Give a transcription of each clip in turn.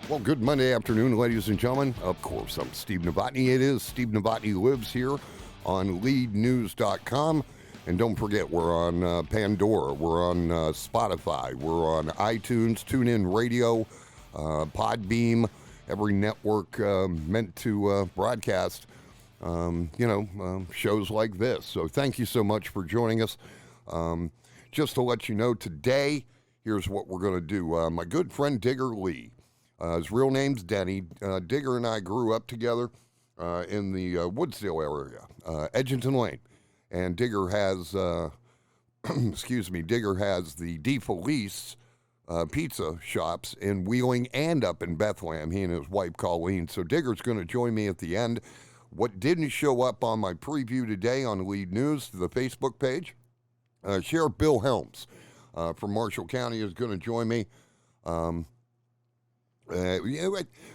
Well, good Monday afternoon, ladies and gentlemen. Of course, I'm Steve Novotney. It is Steve Novotney Lives here on LEDEnews.com. And don't forget, we're on Pandora, we're on Spotify, we're on iTunes, TuneIn Radio, Podbeam, every network meant to broadcast, shows like this. So thank you so much for joining us. Just to let you know, today, here's what we're going to do. My good friend Digger Lee. His real name's Denny. Digger and I grew up together in the Woodsdale area, Edgerton Lane. And Digger has, Digger has the DeFelice Pizza shops in Wheeling and up in Bethlehem, he and his wife Colleen. So Digger's going to join me at the end. What didn't show up on my preview today on LEDE News, the Facebook page, Sheriff Bill Helms from Marshall County is going to join me.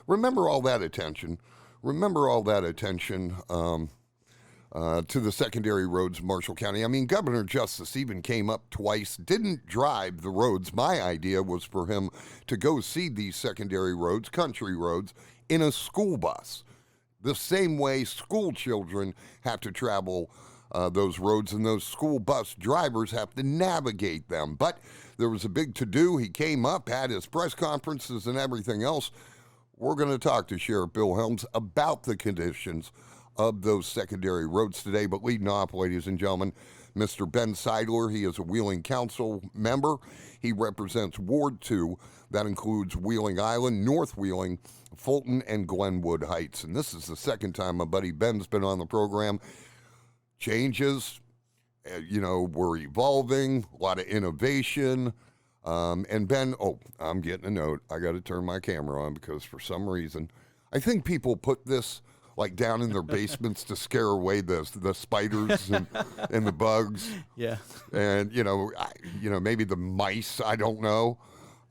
Remember all that attention. Remember all that attention to the secondary roads of Marshall County. I mean, Governor Justice even came up twice, didn't drive the roads. My idea was for him to go see these secondary roads, country roads, in a school bus. The same way school children have to travel those roads, and those school bus drivers have to navigate them. But there was a big to-do. He came up, had his press conferences and everything else. We're going to talk to Sheriff Bill Helms about the conditions of those secondary roads today. But leading off, ladies and gentlemen, Mr. Ben Seidler. He is a Wheeling Council member. He represents Ward 2. That includes Wheeling Island, North Wheeling, Fulton, and Glenwood Heights. And this is the second time my buddy Ben's been on the program. Changes, we're evolving, a lot of innovation. And Ben, I'm getting a note. I got to turn my camera on because for some reason, I think people put this like down in their basements to scare away the spiders and the bugs. Yeah. And, maybe the mice, I don't know.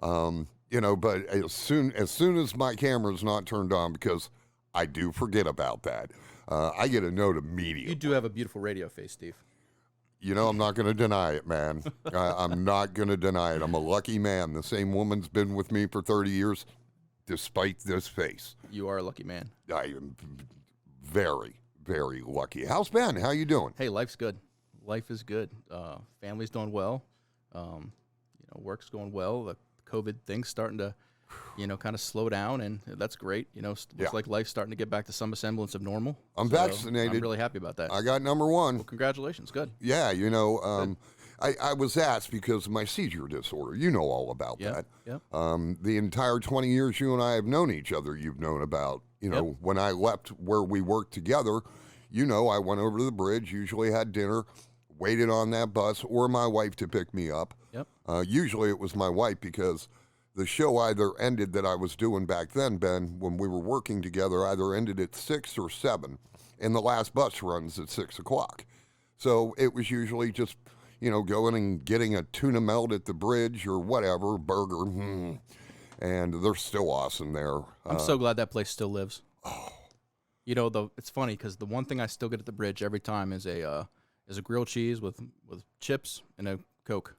But as soon as my camera's not turned on, because I do forget about that, I get a note immediately. You do have a beautiful radio face, Steve. I'm not going to deny it, man. I'm not going to deny it. I'm a lucky man. The same woman's been with me for 30 years, despite this face. You are a lucky man. I am very, very lucky. How's Ben? How you doing? Hey, life's good. Life is good. Family's doing well. Work's going well. The COVID thing's starting to, kind of slow down, and that's great. Looks like life's starting to get back to some semblance of normal. I'm vaccinated. I'm really happy about that. I got number one. Well, congratulations. Good. Yeah, I was asked because of my seizure disorder. You know all about that. Yeah. The entire 20 years you and I have known each other, you've known about, when I left where we worked together, I went over to the bridge, usually had dinner, waited on that bus, or my wife to pick me up. Yep. Usually it was my wife because the show either ended that I was doing back then, Ben, when we were working together, either ended at 6 or 7, and the last bus runs at 6 o'clock. So it was usually just, going and getting a tuna melt at the bridge or whatever, burger, and they're still awesome there. I'm so glad that place still lives. Oh. It's funny because the one thing I still get at the bridge every time is a grilled cheese with chips and a Coke.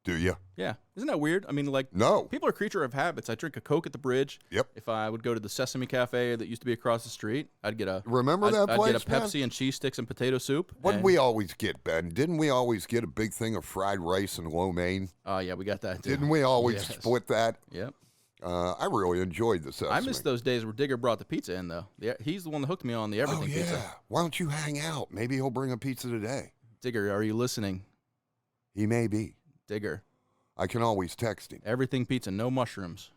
Do you? Yeah. Isn't that weird? I mean, no. People are a creature of habits. I drink a Coke at the bridge. Yep. If I would go to the Sesame Cafe that used to be across the street, I'd get a that place, I'd get a Pepsi and cheese sticks and potato soup. What did we always get, Ben? Didn't we always get a big thing of fried rice and lo mein? Oh, yeah, we got that, too. Didn't we always split that? Yep. I really enjoyed the Sesame. I miss those days where Digger brought the pizza in, though. He's the one that hooked me on the everything pizza. Why don't you hang out? Maybe he'll bring a pizza today. Digger, are you listening? He may be. Digger. I can always text him. Everything pizza, no mushrooms.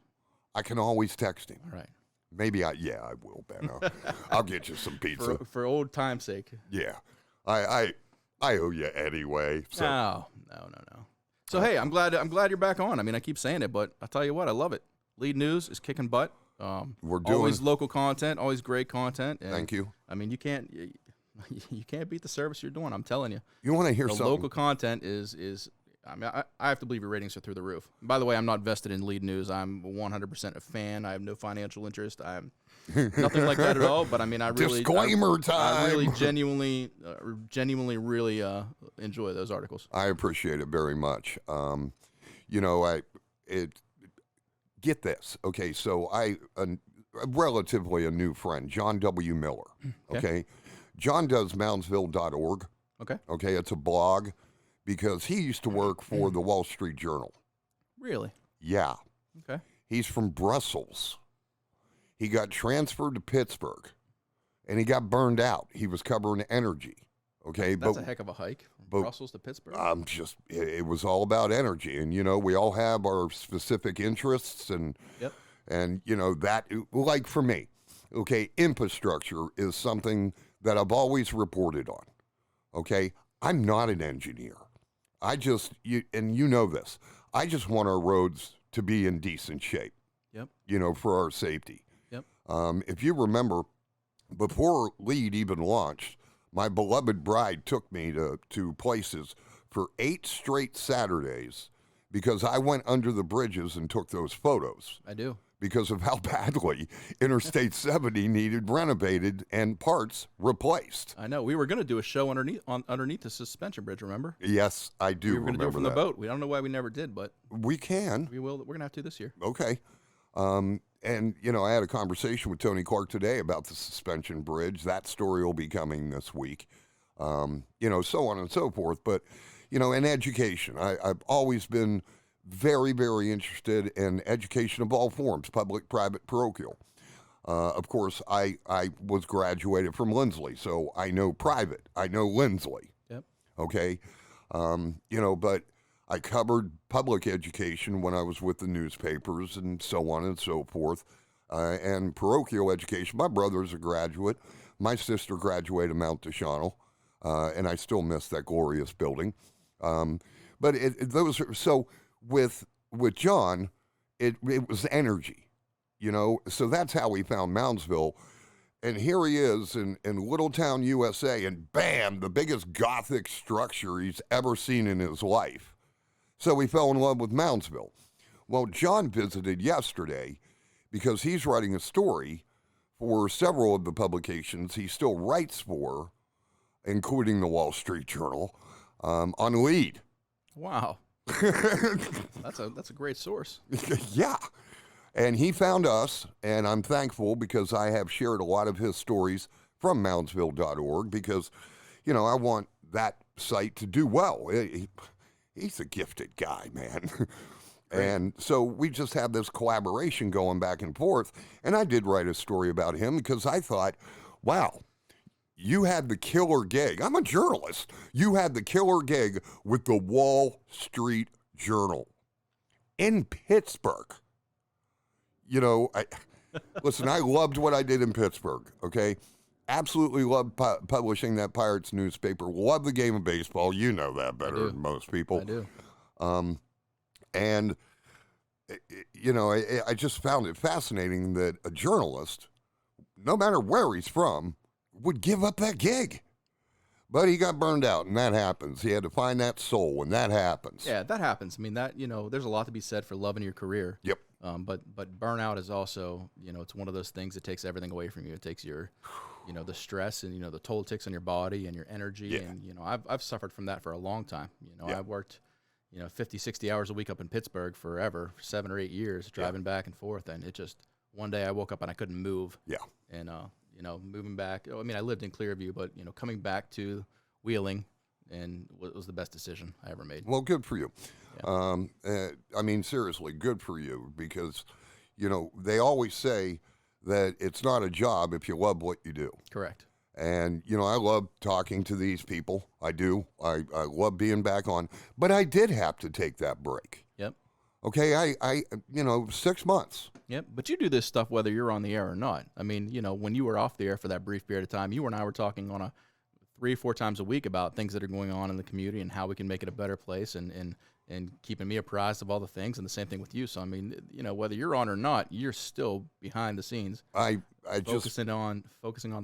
I can always text him. All right. Maybe I will, Ben. I'll get you some pizza. For old time's sake. Yeah. I owe you anyway. So. No. So, hey, I'm glad you're back on. I mean, I keep saying it, but I'll tell you what, I love it. LEDE News is kicking butt. We're doing always local content, always great content. And, thank you. I mean, you can't beat the service you're doing. I'm telling you. You want to hear something? Local content is I mean, I have to believe your ratings are through the roof. By the way, I'm not vested in LEDE News. I'm 100% a fan. I have no financial interest. I'm nothing like that at all. But I mean, I really disclaimer time. I really genuinely really enjoy those articles. I appreciate it very much. get this. Okay, so relatively a new friend, John W. Miller. Okay. John does moundsville.org. Okay. Okay, it's a blog because he used to work for the Wall Street Journal. Really? Yeah. Okay. He's from Brussels. He got transferred to Pittsburgh, and he got burned out. He was covering energy. Okay, That's a heck of a hike from Brussels to Pittsburgh. It was all about energy, and we all have our specific interests, and that, like for me, okay, infrastructure is something that I've always reported on. Okay, I'm not an engineer. I just this. I just want our roads to be in decent shape. Yep. For our safety. Yep. If you remember, before LEED even launched, my beloved bride took me to places for 8 straight Saturdays because I went under the bridges and took those photos. I do. Because of how badly Interstate 70 needed renovated and parts replaced. I know. We were going to do a show underneath the suspension bridge, remember? Yes, I do remember that. We were going to do it from the boat. We don't know why we never did, but... We can. We will. We're going to have to this year. Okay. And, I had a conversation with Tony Clark today about the suspension bridge. That story will be coming this week. So on and so forth. But, in education, I've always been very, very interested in education of all forms, public, private, parochial. Of course, I was graduated from Lindsley, so I know private. I know Lindsley. Yep. Okay. But I covered public education when I was with the newspapers and so on and so forth. And parochial education. My brother's a graduate. My sister graduated Mount Deschanel, and I still miss that glorious building. But those are so. With John, it was energy, so that's how we found Moundsville. And here he is in Littletown, USA, and bam, the biggest Gothic structure he's ever seen in his life. So he fell in love with Moundsville. Well, John visited yesterday because he's writing a story for several of the publications he still writes for, including the Wall Street Journal, on LEED. Wow. That's a great source. Yeah. And he found us, and I'm thankful because I have shared a lot of his stories from moundsville.org because, I want that site to do well. He's a gifted guy, man. And so we just have this collaboration going back and forth. And I did write a story about him because I thought, wow, you had the killer gig. I'm a journalist. You had the killer gig with the Wall Street Journal in Pittsburgh. Listen, I loved what I did in Pittsburgh, okay? Absolutely loved publishing that Pirates newspaper. Love the game of baseball. You know that better than most people. I do. And, I just found it fascinating that a journalist, no matter where he's from, would give up that gig. But he got burned out, and that happens. He had to find that soul, and that happens. Yeah, that happens. I mean, there's a lot to be said for loving your career. Yep. But burnout is also, it's one of those things that takes everything away from you. It takes your, the stress and, the toll it takes on your body and your energy. Yeah. And, I've suffered from that for a long time. Yeah. I worked, 50, 60 hours a week up in Pittsburgh forever, for 7 or 8 years, driving back and forth. And it just, one day I woke up and I couldn't move. Yeah. And, moving back, I lived in Clearview, but, coming back to Wheeling and was the best decision I ever made. Well, good for you. Yeah. Seriously, good for you because, they always say that it's not a job if you love what you do. Correct. And, I love talking to these people. I do. I love being back on. But I did have to take that break. Yep. Okay, I 6 months. Yep, but you do this stuff whether you're on the air or not. I mean, when you were off the air for that brief period of time, you and I were talking on a 3 or 4 times a week about things that are going on in the community and how we can make it a better place and keeping me apprised of all the things, and the same thing with you. So, I mean, whether you're on or not, you're still behind the scenes. Focusing on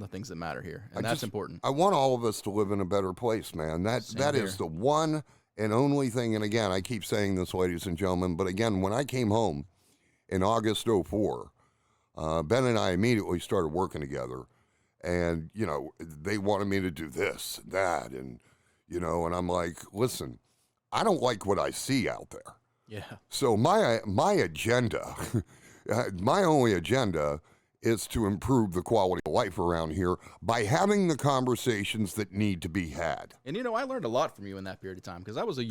the things that matter here, and that's important. I want all of us to live in a better place, man. That is the one and only thing, and again, I keep saying this, ladies and gentlemen, but again, when I came home in August 2004, Ben and I immediately started working together, and, they wanted me to do this and that, and, and I'm like, listen, I don't like what I see out there. Yeah. So my agenda, my only agenda is to improve the quality of life around here by having the conversations that need to be had. And, I learned a lot from you in that period of time because I was I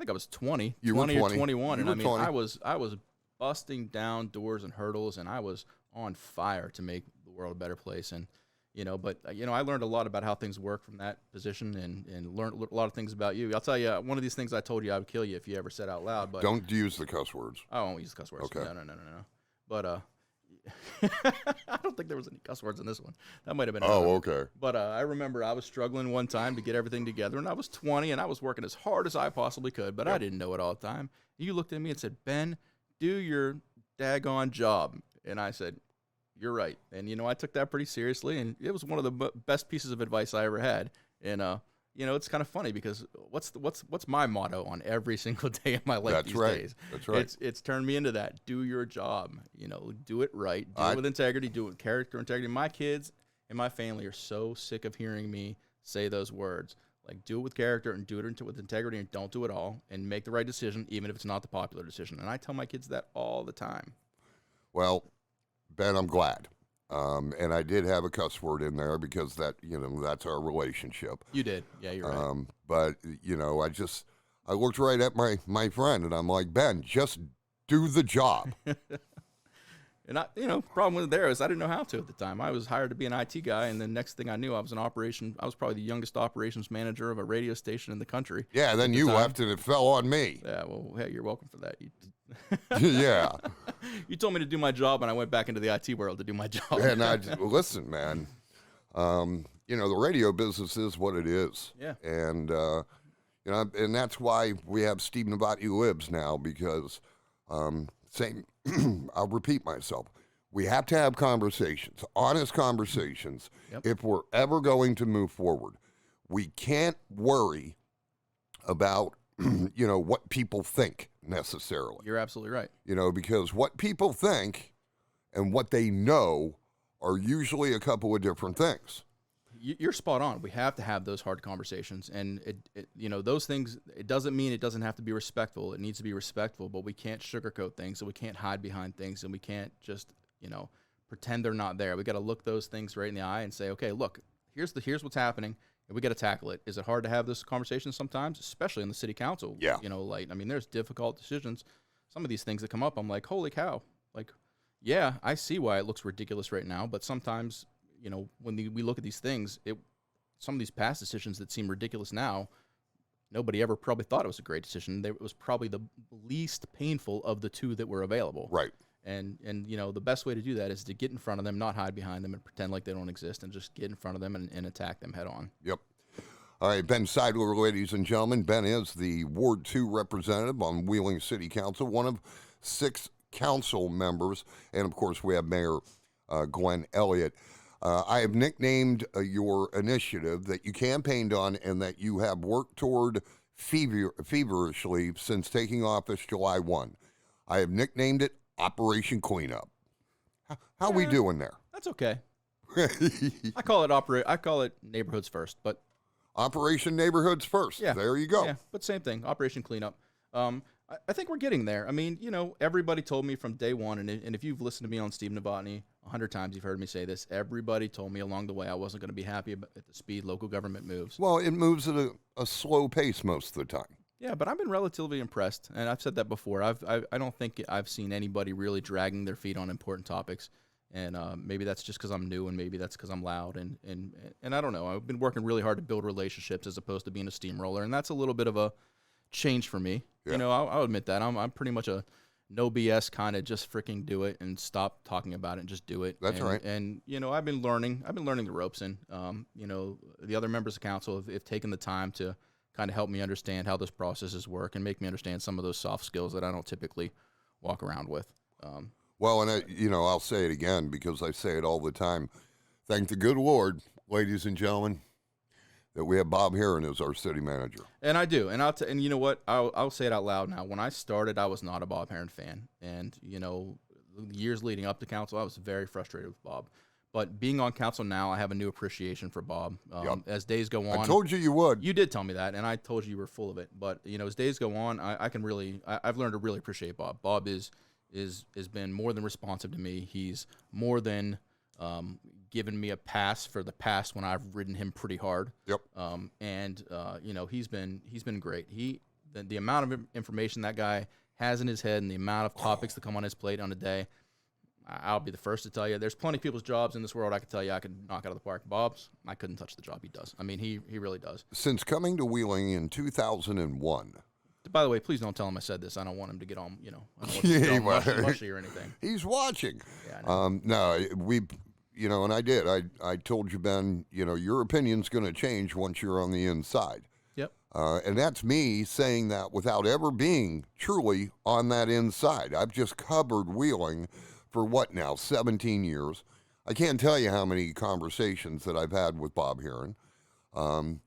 think I was 20, You were 20 or 21. You And were 20. I was busting down doors and hurdles, and I was on fire to make the world a better place. And, but I learned a lot about how things work from that position and learned a lot of things about you. I'll tell you, one of these things I told you I would kill you if you ever said out loud. But don't use the cuss words. I won't use cuss words. Okay. No. But, I don't think there was any cuss words in this one. That might have been. Oh, okay. But I remember I was struggling one time to get everything together, and I was 20, and I was working as hard as I possibly could, but I didn't know it all the time. You looked at me and said, "Ben, do your daggone job." And I said, "You're right." And, I took that pretty seriously, and it was one of the best pieces of advice I ever had. And, it's kind of funny because what's my motto on every single day of my life these days? That's right. It's turned me into that. Do your job. Do it right. Do it with integrity. Do it with character integrity. My kids and my family are so sick of hearing me say those words. Like, do it with character and do it with integrity and don't do it all and make the right decision, even if it's not the popular decision. And I tell my kids that all the time. Well, Ben, I'm glad. And I did have a cuss word in there because that's our relationship. You did. Yeah, you're right. But, I looked right at my friend and I'm like, Ben, just do the job. And problem with there is I didn't know how to at the time. I was hired to be an IT guy, and the next thing I knew, I was probably the youngest operations manager of a radio station in the country. Yeah, then you left and it fell on me. Yeah, well, hey, you're welcome for that. Yeah. You told me to do my job, and I went back into the IT world to do my job. And listen, man, the radio business is what it is. Yeah. And, and that's why we have Steve Novotney Libs now because, I'll repeat myself. We have to have conversations, honest conversations, if we're ever going to move forward. We can't worry about, what people think necessarily. You're absolutely right. Because what people think and what they know are usually a couple of different things. You're spot on. We have to have those hard conversations, and those things. It doesn't mean it doesn't have to be respectful. It needs to be respectful, but we can't sugarcoat things, and we can't hide behind things, and we can't just pretend they're not there. We got to look those things right in the eye and say, okay, look, here's what's happening, and we got to tackle it. Is it hard to have this conversation sometimes, especially in the city council? Yeah. There's difficult decisions. Some of these things that come up, I'm like, holy cow! Like, yeah, I see why it looks ridiculous right now, but sometimes. When we look at these things, some of these past decisions that seem ridiculous now, nobody ever probably thought it was a great decision. It was probably the least painful of the two that were available. Right. And the best way to do that is to get in front of them, not hide behind them and pretend like they don't exist, and just get in front of them and attack them head on. Yep. All right, Ben Seidler, ladies and gentlemen. Ben is the Ward 2 representative on Wheeling City Council, one of 6 council members. And, of course, we have Mayor Glenn Elliott. I have nicknamed your initiative that you campaigned on and that you have worked toward feverishly since taking office July 1. I have nicknamed it Operation Cleanup. How we doing there? That's okay. I call it Neighborhoods First, but Operation Neighborhoods First. Yeah. There you go. Yeah, but same thing, Operation Cleanup. I think we're getting there. I mean, everybody told me from day one, and if you've listened to me on Steve Novotney 100 times, you've heard me say this. Everybody told me along the way I wasn't going to be happy at the speed local government moves. Well, it moves at a slow pace most of the time. Yeah, but I've been relatively impressed, and I've said that before. I don't think I've seen anybody really dragging their feet on important topics, and maybe that's just because I'm new, and maybe that's because I'm loud, and I don't know. I've been working really hard to build relationships as opposed to being a steamroller, and that's a little bit of a change for me. Yeah. I'll admit that. I'm pretty much a no BS kind of just freaking do it and stop talking about it and just do it. That's right. And I've been learning the ropes, and the other members of council have taken the time to kind of help me understand how those processes work and make me understand some of those soft skills that I don't typically walk around with. Well, and I'll say it again because I say it all the time. Thank the good Lord, ladies and gentlemen, that we have Bob Heron as our city manager. And I do. And and you know what? I'll say it out loud now. When I started, I was not a Bob Heron fan. And, years leading up to council, I was very frustrated with Bob. But being on council now, I have a new appreciation for Bob. As days go on, I told you you would. You did tell me that, and I told you you were full of it. But as days go on, I've learned to really appreciate Bob. Bob has been more than responsive to me. He's more than given me a pass for the past when I've ridden him pretty hard. Yep. He's been great. The amount of information that guy has in his head and the amount of topics that come on his plate on a day. I'll be the first to tell you, there's plenty of people's jobs in this world I could tell you I could knock out of the park. Bob's, I couldn't touch the job he does. I mean, he really does. Since coming to Wheeling in 2001. By the way, please don't tell him I said this. I don't want him to get on, I don't want to mushy or anything. He's watching. Yeah, no, and I did. I told you, Ben, your opinion's going to change once you're on the inside. Yep. And that's me saying that without ever being truly on that inside. I've just covered Wheeling for what now, 17 years. I can't tell you how many conversations that I've had with Bob Heron. And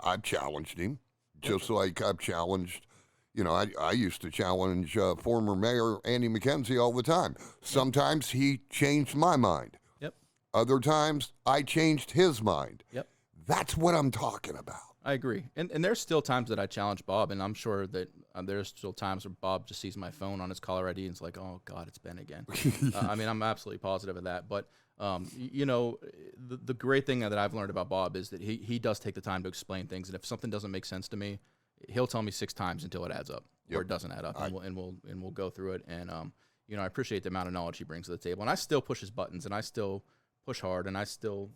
I've challenged him, just like I've challenged, I used to challenge former Mayor Andy McKenzie all the time. Sometimes he changed my mind. Yep. Other times I changed his mind. Yep. That's what I'm talking about. I agree. And there's still times that I challenge Bob, and I'm sure that there's still times where Bob just sees my phone on his caller ID and it's like, oh, God, it's Ben again. I'm absolutely positive of that. But, the great thing that I've learned about Bob is that he does take the time to explain things. And if something doesn't make sense to me, he'll tell me 6 times until it adds up or it doesn't add up. And we'll go through it. And, I appreciate the amount of knowledge he brings to the table. And I still push his buttons, and I still push hard, and I still,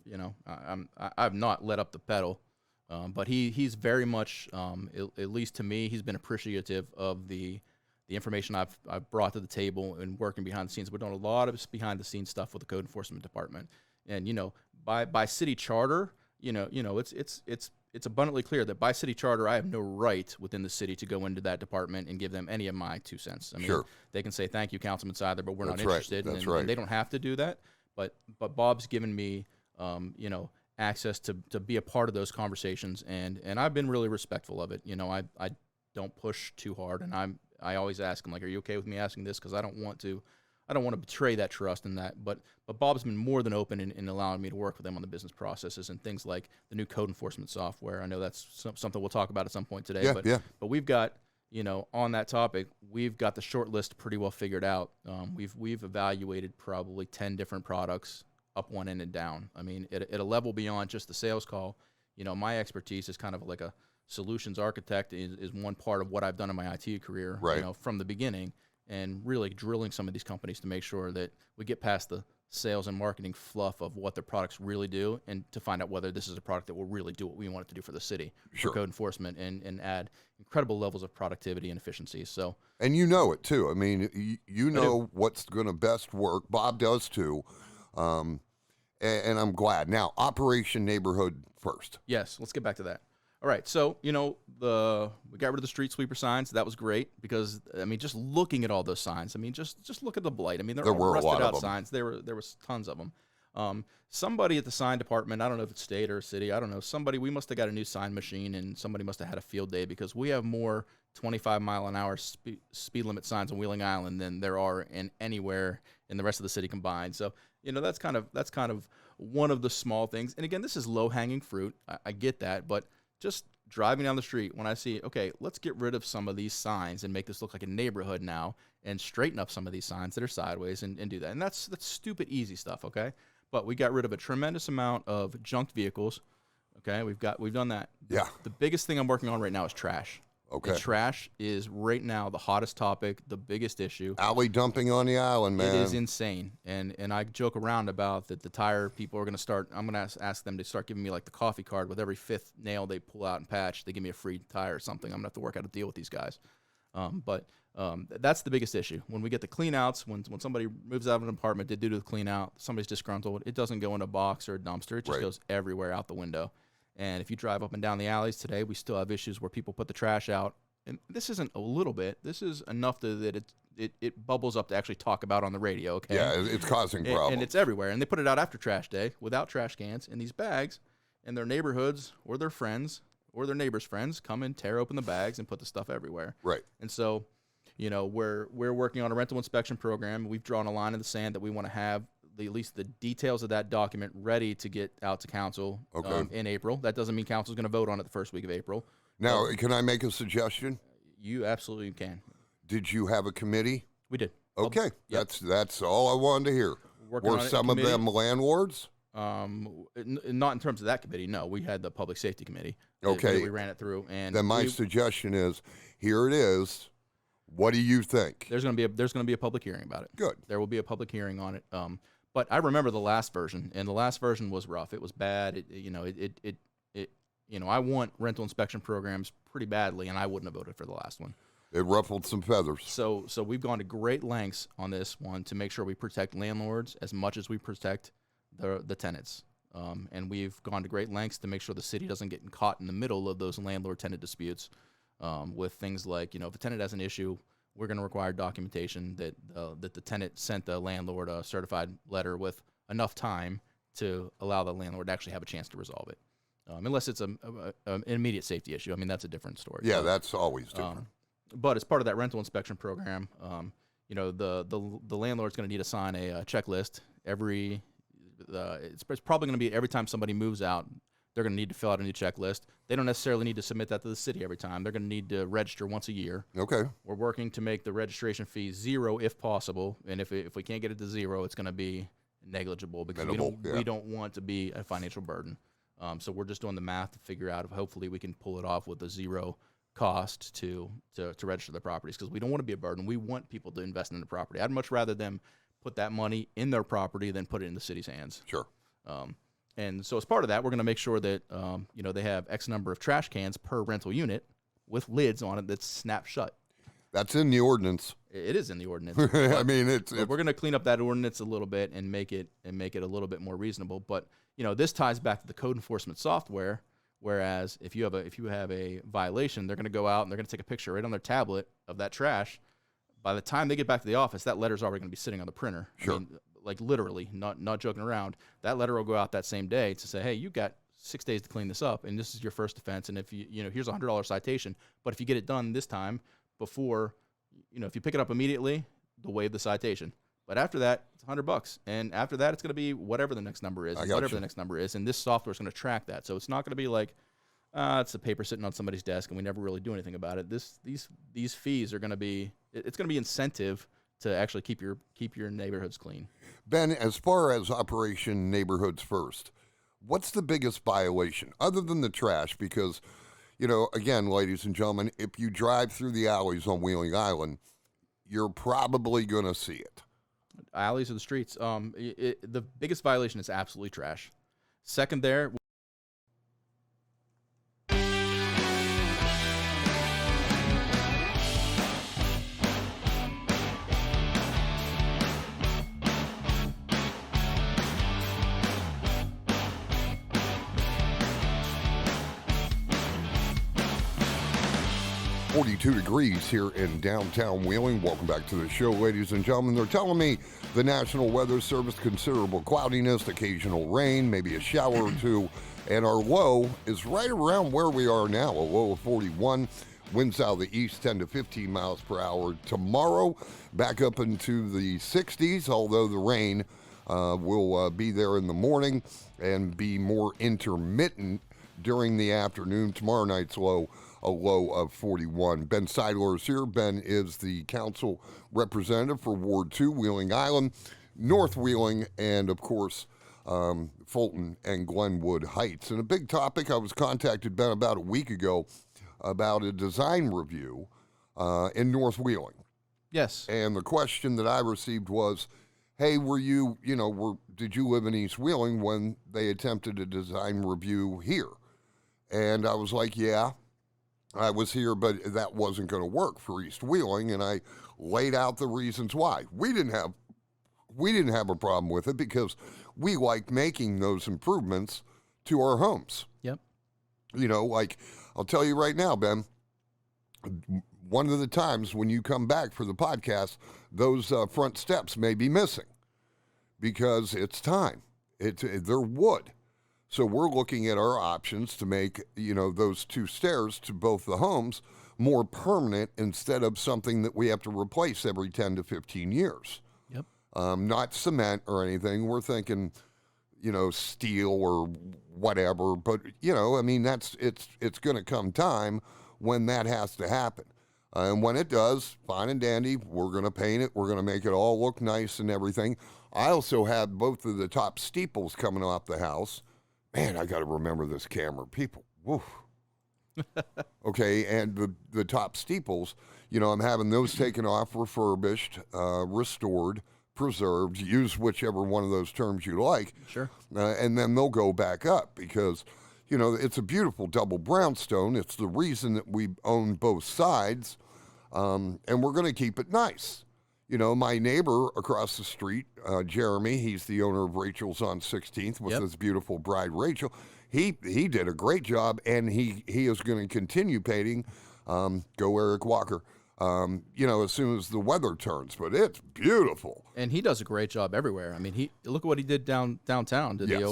I've not let up the pedal. But he's very much, at least to me, he's been appreciative of the information I've brought to the table and working behind the scenes. We're doing a lot of behind the scenes stuff with the code enforcement department, and by city charter, it's abundantly clear that by city charter I have no right within the city to go into that department and give them any of my 2 cents. I mean, they can say thank you, Councilman Seidler, but we're not interested. And they don't have to do that. But Bob's given me, access to be a part of those conversations, and I've been really respectful of it. I don't push too hard, and I always ask him, like, are you okay with me asking this? Because I don't want to betray that trust and that. But Bob's been more than open in allowing me to work with him on the business processes and things like the new code enforcement software. I know that's something we'll talk about at some point today. But we've got, on that topic, we've got the short list pretty well figured out. We've evaluated probably 10 different products, up one end and down. I mean, at a level beyond just the sales call, my expertise is kind of like a solutions architect is one part of what I've done in my IT career, from the beginning, and really drilling some of these companies to make sure that we get past the sales and marketing fluff of what their products really do, and to find out whether this is a product that will really do what we want it to do for the city, for code enforcement, and add incredible levels of productivity and efficiency. So, and it too. I mean, what's going to best work. Bob does too. And I'm glad. Now, Operation Neighborhood First. Yes, let's get back to that. All right, so, we got rid of the street sweeper signs. That was great because, just looking at all those signs, just look at the blight. There were rusted a lot out of them. signs. There was tons of them. Somebody at the sign department, I don't know if it's state or city, I don't know, we must have got a new sign machine, and somebody must have had a field day, because we have more 25-mile-an-hour speed limit signs on Wheeling Island than there are in anywhere in the rest of the city combined. So, that's kind of one of the small things. And again, this is low-hanging fruit. I get that, but just driving down the street, when I see, okay, let's get rid of some of these signs and make this look like a neighborhood now, and straighten up some of these signs that are sideways, and do that. And that's stupid easy stuff, okay? But we got rid of a tremendous amount of junked vehicles. Okay, we've done that. Yeah. The biggest thing I'm working on right now is trash. Okay. And trash is right now the hottest topic, the biggest issue. Alley dumping on the island, man. It is insane. And I joke around about that the tire people are going to start, I'm going to ask them to start giving me like the coffee card with every 5th nail they pull out and patch, they give me a free tire or something. I'm going to have to work out a deal with these guys. But that's the biggest issue. When we get the clean outs, when somebody moves out of an apartment, they do the clean out, somebody's disgruntled, it doesn't go in a box or a dumpster. It just goes everywhere out the window. And if you drive up and down the alleys today, we still have issues where people put the trash out. And this isn't a little bit. This is enough that it bubbles up to actually talk about on the radio, okay? Yeah, it's causing problems. And it's everywhere. And they put it out after trash day without trash cans in these bags, and their neighborhoods or their friends or their neighbors' friends come and tear open the bags and put the stuff everywhere. Right. And so, we're working on a rental inspection program. We've drawn a line in the sand that we want to have at least the details of that document ready to get out to council in April. That doesn't mean council's going to vote on it the first week of April. Now, can I make a suggestion? You absolutely can. Did you have a committee? We did. Okay, Yep. that's all I wanted to hear. Were some of them landlords? Not in terms of that committee. No, we had the public safety committee. Okay, we ran it through, and then my suggestion is, here it is. What do you think? There's going to be a public hearing about it. Good. There will be a public hearing on it. But I remember the last version, and the last version was rough. It was bad. I want rental inspection programs pretty badly, and I wouldn't have voted for the last one. It ruffled some feathers. So we've gone to great lengths on this one to make sure we protect landlords as much as we protect the tenants. And we've gone to great lengths to make sure the city doesn't get caught in the middle of those landlord-tenant disputes with things like, if a tenant has an issue, we're going to require documentation that the tenant sent the landlord a certified letter with enough time to allow the landlord to actually have a chance to resolve it. Unless it's an immediate safety issue. I mean, that's a different story. Yeah, that's always different. But as part of that rental inspection program, the landlord's going to need to sign a checklist it's probably going to be every time somebody moves out, they're going to need to fill out a new checklist. They don't necessarily need to submit that to the city every time. They're going to need to register once a year. Okay. We're working to make the registration fee $0 if possible, and if we can't get it to $0, it's going to be negligible because we don't want to be a financial burden. So we're just doing the math to figure out if hopefully we can pull it off with a $0 cost to register the properties, because we don't want to be a burden. We want people to invest in the property. I'd much rather them put that money in their property than put it in the city's hands. Sure. And so as part of that, we're going to make sure that they have X number of trash cans per rental unit with lids on it that's snapped shut. That's in the ordinance. It is in the ordinance. I mean, we're going to clean up that ordinance a little bit and make it a little bit more reasonable. But this ties back to the code enforcement software. Whereas if you have a violation, they're going to go out and they're going to take a picture right on their tablet of that trash. By the time they get back to the office, that letter's already going to be sitting on the printer. Sure. I mean, like literally, not joking around. That letter will go out that same day to say, hey, you got 6 days to clean this up, and this is your first offense. And if here's a $100 citation. But if you get it done this time before, if you pick it up immediately, they'll waive the citation. But after that, it's $100, and after that, it's going to be whatever the next number is, the next number is, and this software is going to track that. So it's not going to be like, it's a paper sitting on somebody's desk, and we never really do anything about it. These fees are going to be, it's going to be incentive to actually keep your neighborhoods clean. Ben, as far as Operation Neighborhoods First, what's the biggest violation other than the trash? Because, again, ladies and gentlemen, if you drive through the alleys on Wheeling Island, you're probably going to see it. Alleys or the streets. The biggest violation is absolutely trash. Second there. 42 degrees here in downtown Wheeling. Welcome back to the show, ladies and gentlemen. They're telling me the National Weather Service, considerable cloudiness, occasional rain, maybe a shower or two, and our low is right around where we are now, a low of 41. Winds out of the east, 10 to 15 miles per hour. Tomorrow, back up into the 60s, although the rain will be there in the morning and be more intermittent during the afternoon. Tomorrow night's low, a low of 41. Ben Seidler is here. Ben is the council representative for Ward 2, Wheeling Island, North Wheeling, and, of course, Fulton and Glenwood Heights. And a big topic, I was contacted, Ben, about a week ago about a design review in North Wheeling. Yes. And the question that I received was, hey, did you live in East Wheeling when they attempted a design review here? And I was like, yeah, I was here, but that wasn't going to work for East Wheeling, and I laid out the reasons why. We didn't have a problem with it because we like making those improvements to our homes. Yep. I'll tell you right now, Ben, one of the times when you come back for the podcast, those front steps may be missing because it's time. They're wood. So we're looking at our options to make, those two stairs to both the homes more permanent instead of something that we have to replace every 10 to 15 years. Yep. not cement or anything. We're thinking, steel or whatever. But, I mean, it's going to come time when that has to happen. And when it does, fine and dandy, we're going to paint it. We're going to make it all look nice and everything. I also have both of the top steeples coming off the house. Man, I got to remember this camera. People, woof. Okay, and the top steeples, I'm having those taken off, refurbished, restored, preserved, use whichever one of those terms you like. Sure. And then they'll go back up because, it's a beautiful double brownstone. It's the reason that we own both sides. And we're going to keep it nice. My neighbor across the street, Jeremy, he's the owner of Rachel's on 16th with his beautiful bride, Rachel. He did a great job, and he is going to continue painting. Go Eric Walker. As soon as the weather turns, but it's beautiful. And he does a great job everywhere. I mean, look at what he did downtown to the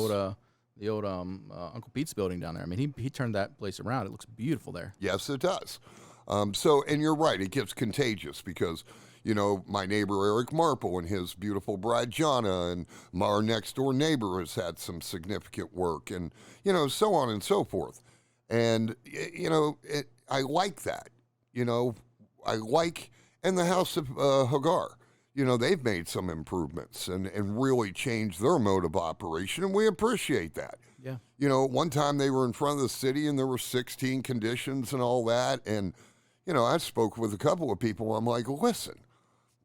old Uncle Pete's building down there. I mean, he turned that place around. It looks beautiful there. Yes, it does. And you're right, it gets contagious because, my neighbor Eric Marple and his beautiful bride Jonna, and our next door neighbor has had some significant work, and, so on and so forth. And, I like that, I like, and the House of Hagar, they've made some improvements and really changed their mode of operation, and we appreciate that. Yeah. One time they were in front of the city and there were 16 conditions and all that, and, I spoke with a couple of people. I'm like, listen,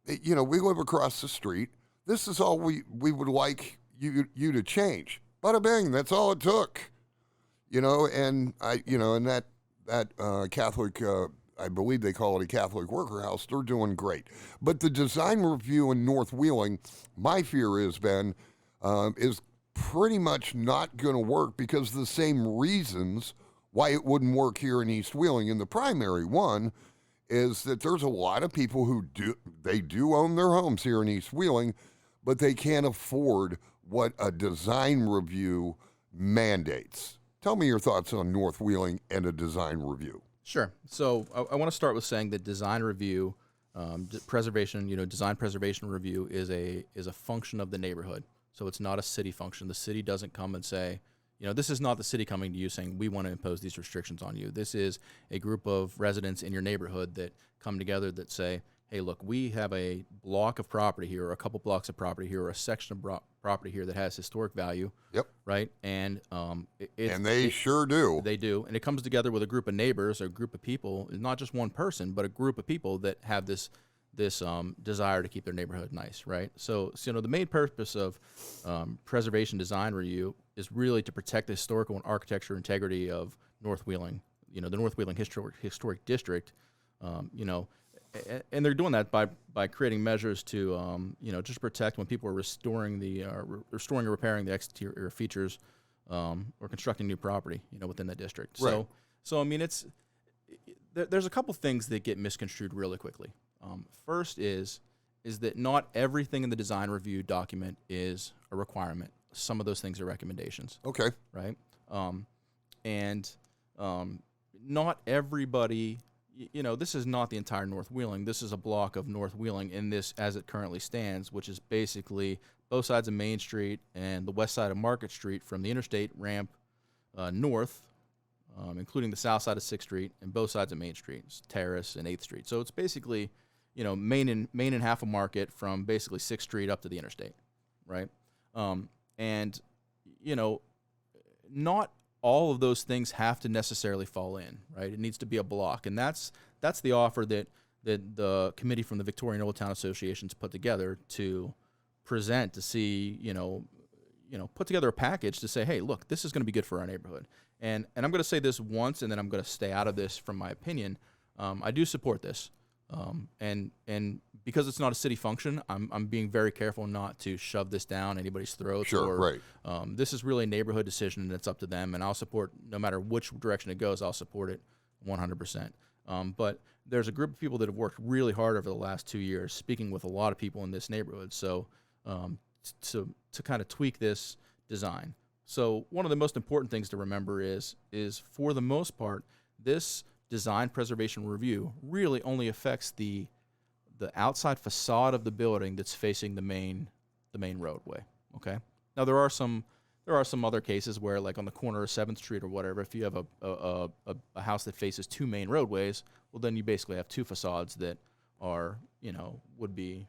we live across the street. This is all we would like you to change. Bada bing, that's all it took. And and that Catholic, I believe they call it a Catholic worker house, they're doing great. But the design review in North Wheeling, my fear is, Ben, is pretty much not going to work because of the same reasons why it wouldn't work here in East Wheeling. And the primary one is that there's a lot of people who do own their homes here in East Wheeling, but they can't afford what a design review mandates. Tell me your thoughts on North Wheeling and a design review. Sure. So I want to start with saying that design review, design preservation review is a function of the neighborhood. So it's not a city function. The city doesn't come and say, this is not the city coming to you saying, we want to impose these restrictions on you. This is a group of residents in your neighborhood that come together that say, hey, look, we have a block of property here, or a couple blocks of property here, or a section of property here that has historic value. Yep. Right? And they sure do. They do. And it comes together with a group of neighbors, a group of people, not just one person, but a group of people that have this desire to keep their neighborhood nice, right? So the main purpose of preservation design review is really to protect the historical and architecture integrity of North Wheeling, the North Wheeling historic district, and they're doing that by creating measures to, just protect when people are restoring or repairing the exterior features or constructing new property, within that district. Right. So I mean, there's a couple things that get misconstrued really quickly. First is that not everything in the design review document is a requirement. Some of those things are recommendations. Okay. Right? Not everybody, this is not the entire North Wheeling. This is a block of North Wheeling in this as it currently stands, which is basically both sides of Main Street and the west side of Market Street from the interstate ramp north, including the south side of 6th Street and both sides of Main Street, Terrace and 8th Street. So it's basically, main and half of Market from basically 6th Street up to the interstate, right? Not all of those things have to necessarily fall in, right? It needs to be a block, and that's the offer that the committee from the Victorian Old Town Association's put together to present to see, put together a package to say, hey, look, this is going to be good for our neighborhood. And I'm going to say this once, and then I'm going to stay out of this from my opinion. I do support this, and because it's not a city function, I'm being very careful not to shove this down anybody's throats. Sure, right. This is really a neighborhood decision, and it's up to them. And I'll support, no matter which direction it goes, I'll support it 100%. But there's a group of people that have worked really hard over the last 2 years, speaking with a lot of people in this neighborhood. So to kind of tweak this design. So one of the most important things to remember is for the most part, this design preservation review really only affects the the outside facade of the building that's facing the main roadway. Okay. Now there are some other cases where, like on the corner of 7th Street or whatever, if you have a house that faces 2 main roadways, well, then you basically have 2 facades that are, would be,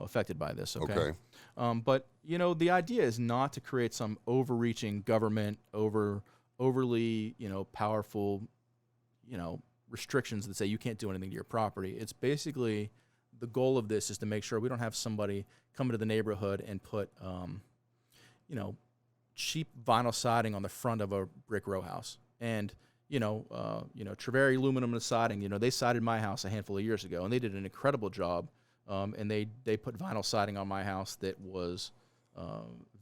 affected by this. Okay. But, the idea is not to create some overreaching government, overly, powerful, restrictions that say you can't do anything to your property. It's basically, the goal of this is to make sure we don't have somebody come into the neighborhood and put, cheap vinyl siding on the front of a brick row house. And, Treveri aluminum siding, they sided my house a handful of years ago, and they did an incredible job. And they put vinyl siding on my house that was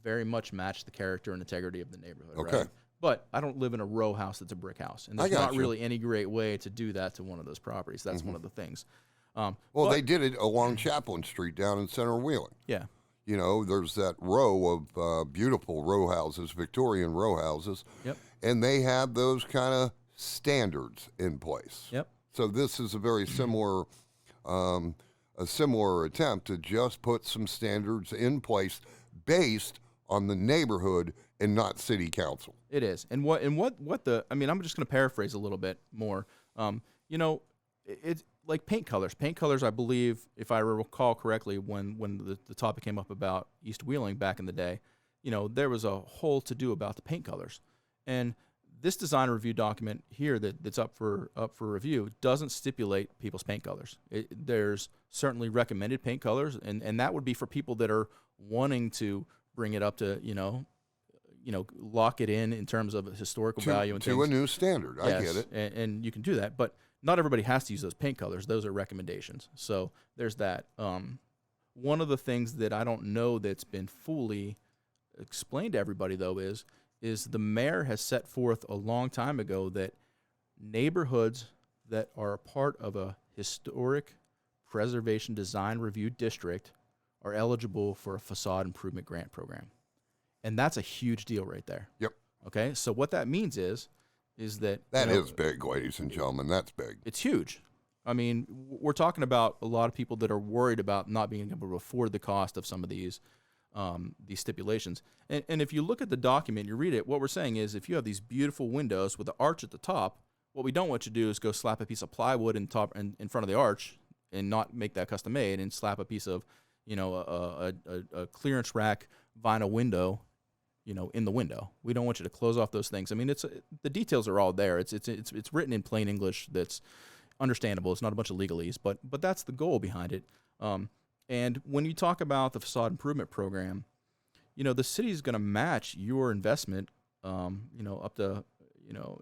very much matched the character and integrity of the neighborhood. Okay. Right? But I don't live in a row house that's a brick house. And there's not really any great way to do that to one of those properties. That's one of the things. They did it along Chaplain Street down in Center Wheeling. Yeah. There's that row of beautiful row houses, Victorian row houses. Yep. And they have those kind of standards in place. Yep. So this is a very similar attempt to just put some standards in place based on the neighborhood and not city council. It is. And what I'm just going to paraphrase a little bit more. It's like paint colors. Paint colors, I believe, if I recall correctly, when the topic came up about East Wheeling back in the day, there was a whole to-do about the paint colors. And this design review document here that's up for review doesn't stipulate people's paint colors. There's certainly recommended paint colors, and that would be for people that are wanting to bring it up to, lock it in terms of historical value and to things. A new standard. Yes, I get it. And you can do that, but not everybody has to use those paint colors. Those are recommendations. So there's that. One of the things that I don't know that's been fully explained to everybody, though, is the mayor has set forth a long time ago that neighborhoods that are a part of a historic preservation design review district are eligible for a facade improvement grant program. And that's a huge deal right there. Yep. Okay, so what that means is that... That is big, ladies and gentlemen. That's big. It's huge. I mean, we're talking about a lot of people that are worried about not being able to afford the cost of some of these stipulations. And if you look at the document, you read it, what we're saying is if you have these beautiful windows with the arch at the top, what we don't want you to do is go slap a piece of plywood in front of the arch and not make that custom made and slap a piece of, a clearance rack vinyl window, in the window. We don't want you to close off those things. I mean, the details are all there. It's written in plain English that's understandable. It's not a bunch of legalese, but that's the goal behind it. And when you talk about the facade improvement program, the city is going to match your investment, up to,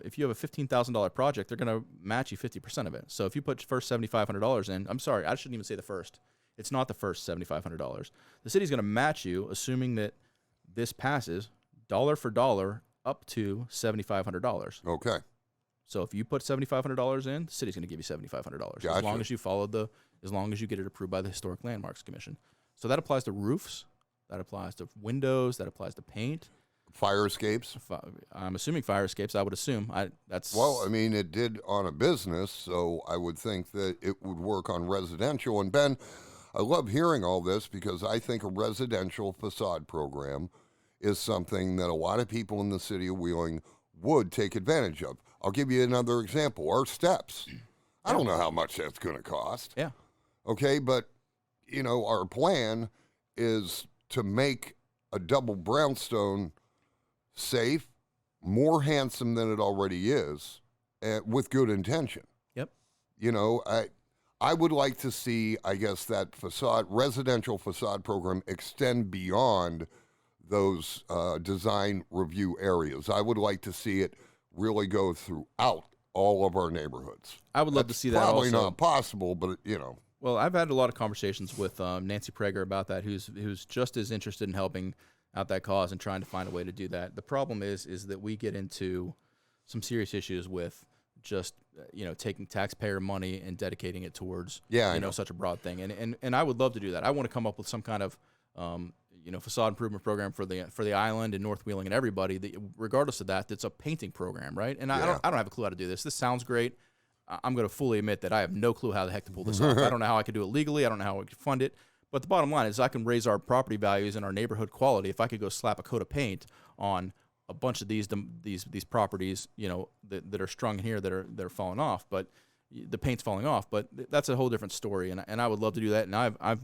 if you have a $15,000 project, they're going to match you 50% of it. So if you put first $7,500 in, I'm sorry, I shouldn't even say the first. It's not the first $7,500. The city's going to match you, assuming that this passes dollar for dollar up to $7,500. Okay. So if you put $7,500 in, the city's going to give you $7,500 Gotcha. as long as you as long as you get it approved by the Historic Landmarks Commission. So that applies to roofs, that applies to windows, that applies to paint. Fire escapes? I'm assuming fire escapes. I would assume. Well, I mean, it did on a business, so I would think that it would work on residential. And Ben, I love hearing all this because I think a residential facade program is something that a lot of people in the city of Wheeling would take advantage of. I'll give you another example. Our steps. I don't know how much that's going to cost. Yeah. Okay, but, our plan is to make a double brownstone safe, more handsome than it already is, with good intention. Yep. I would like to see, I guess, that residential facade program extend beyond those design review areas. I would like to see it really go throughout all of our neighborhoods. I would love to see that also. Probably not possible, but, Well, I've had a lot of conversations with Nancy Prager about that, who's just as interested in helping out that cause and trying to find a way to do that. The problem is that we get into some serious issues with just taking taxpayer money and dedicating it towards such a broad thing. And I would love to do that. I want to come up with some kind of facade improvement program for the island and North Wheeling and everybody. Regardless of that, that's a painting program, right? And I don't have a clue how to do this. This sounds great. I'm going to fully admit that I have no clue how the heck to pull this off. I don't know how I could do it legally. I don't know how I could fund it. But the bottom line is I can raise our property values and our neighborhood quality if I could go slap a coat of paint on a bunch of these properties, that are strung here that are falling off, but the paint's falling off. But that's a whole different story, and I would love to do that. And I've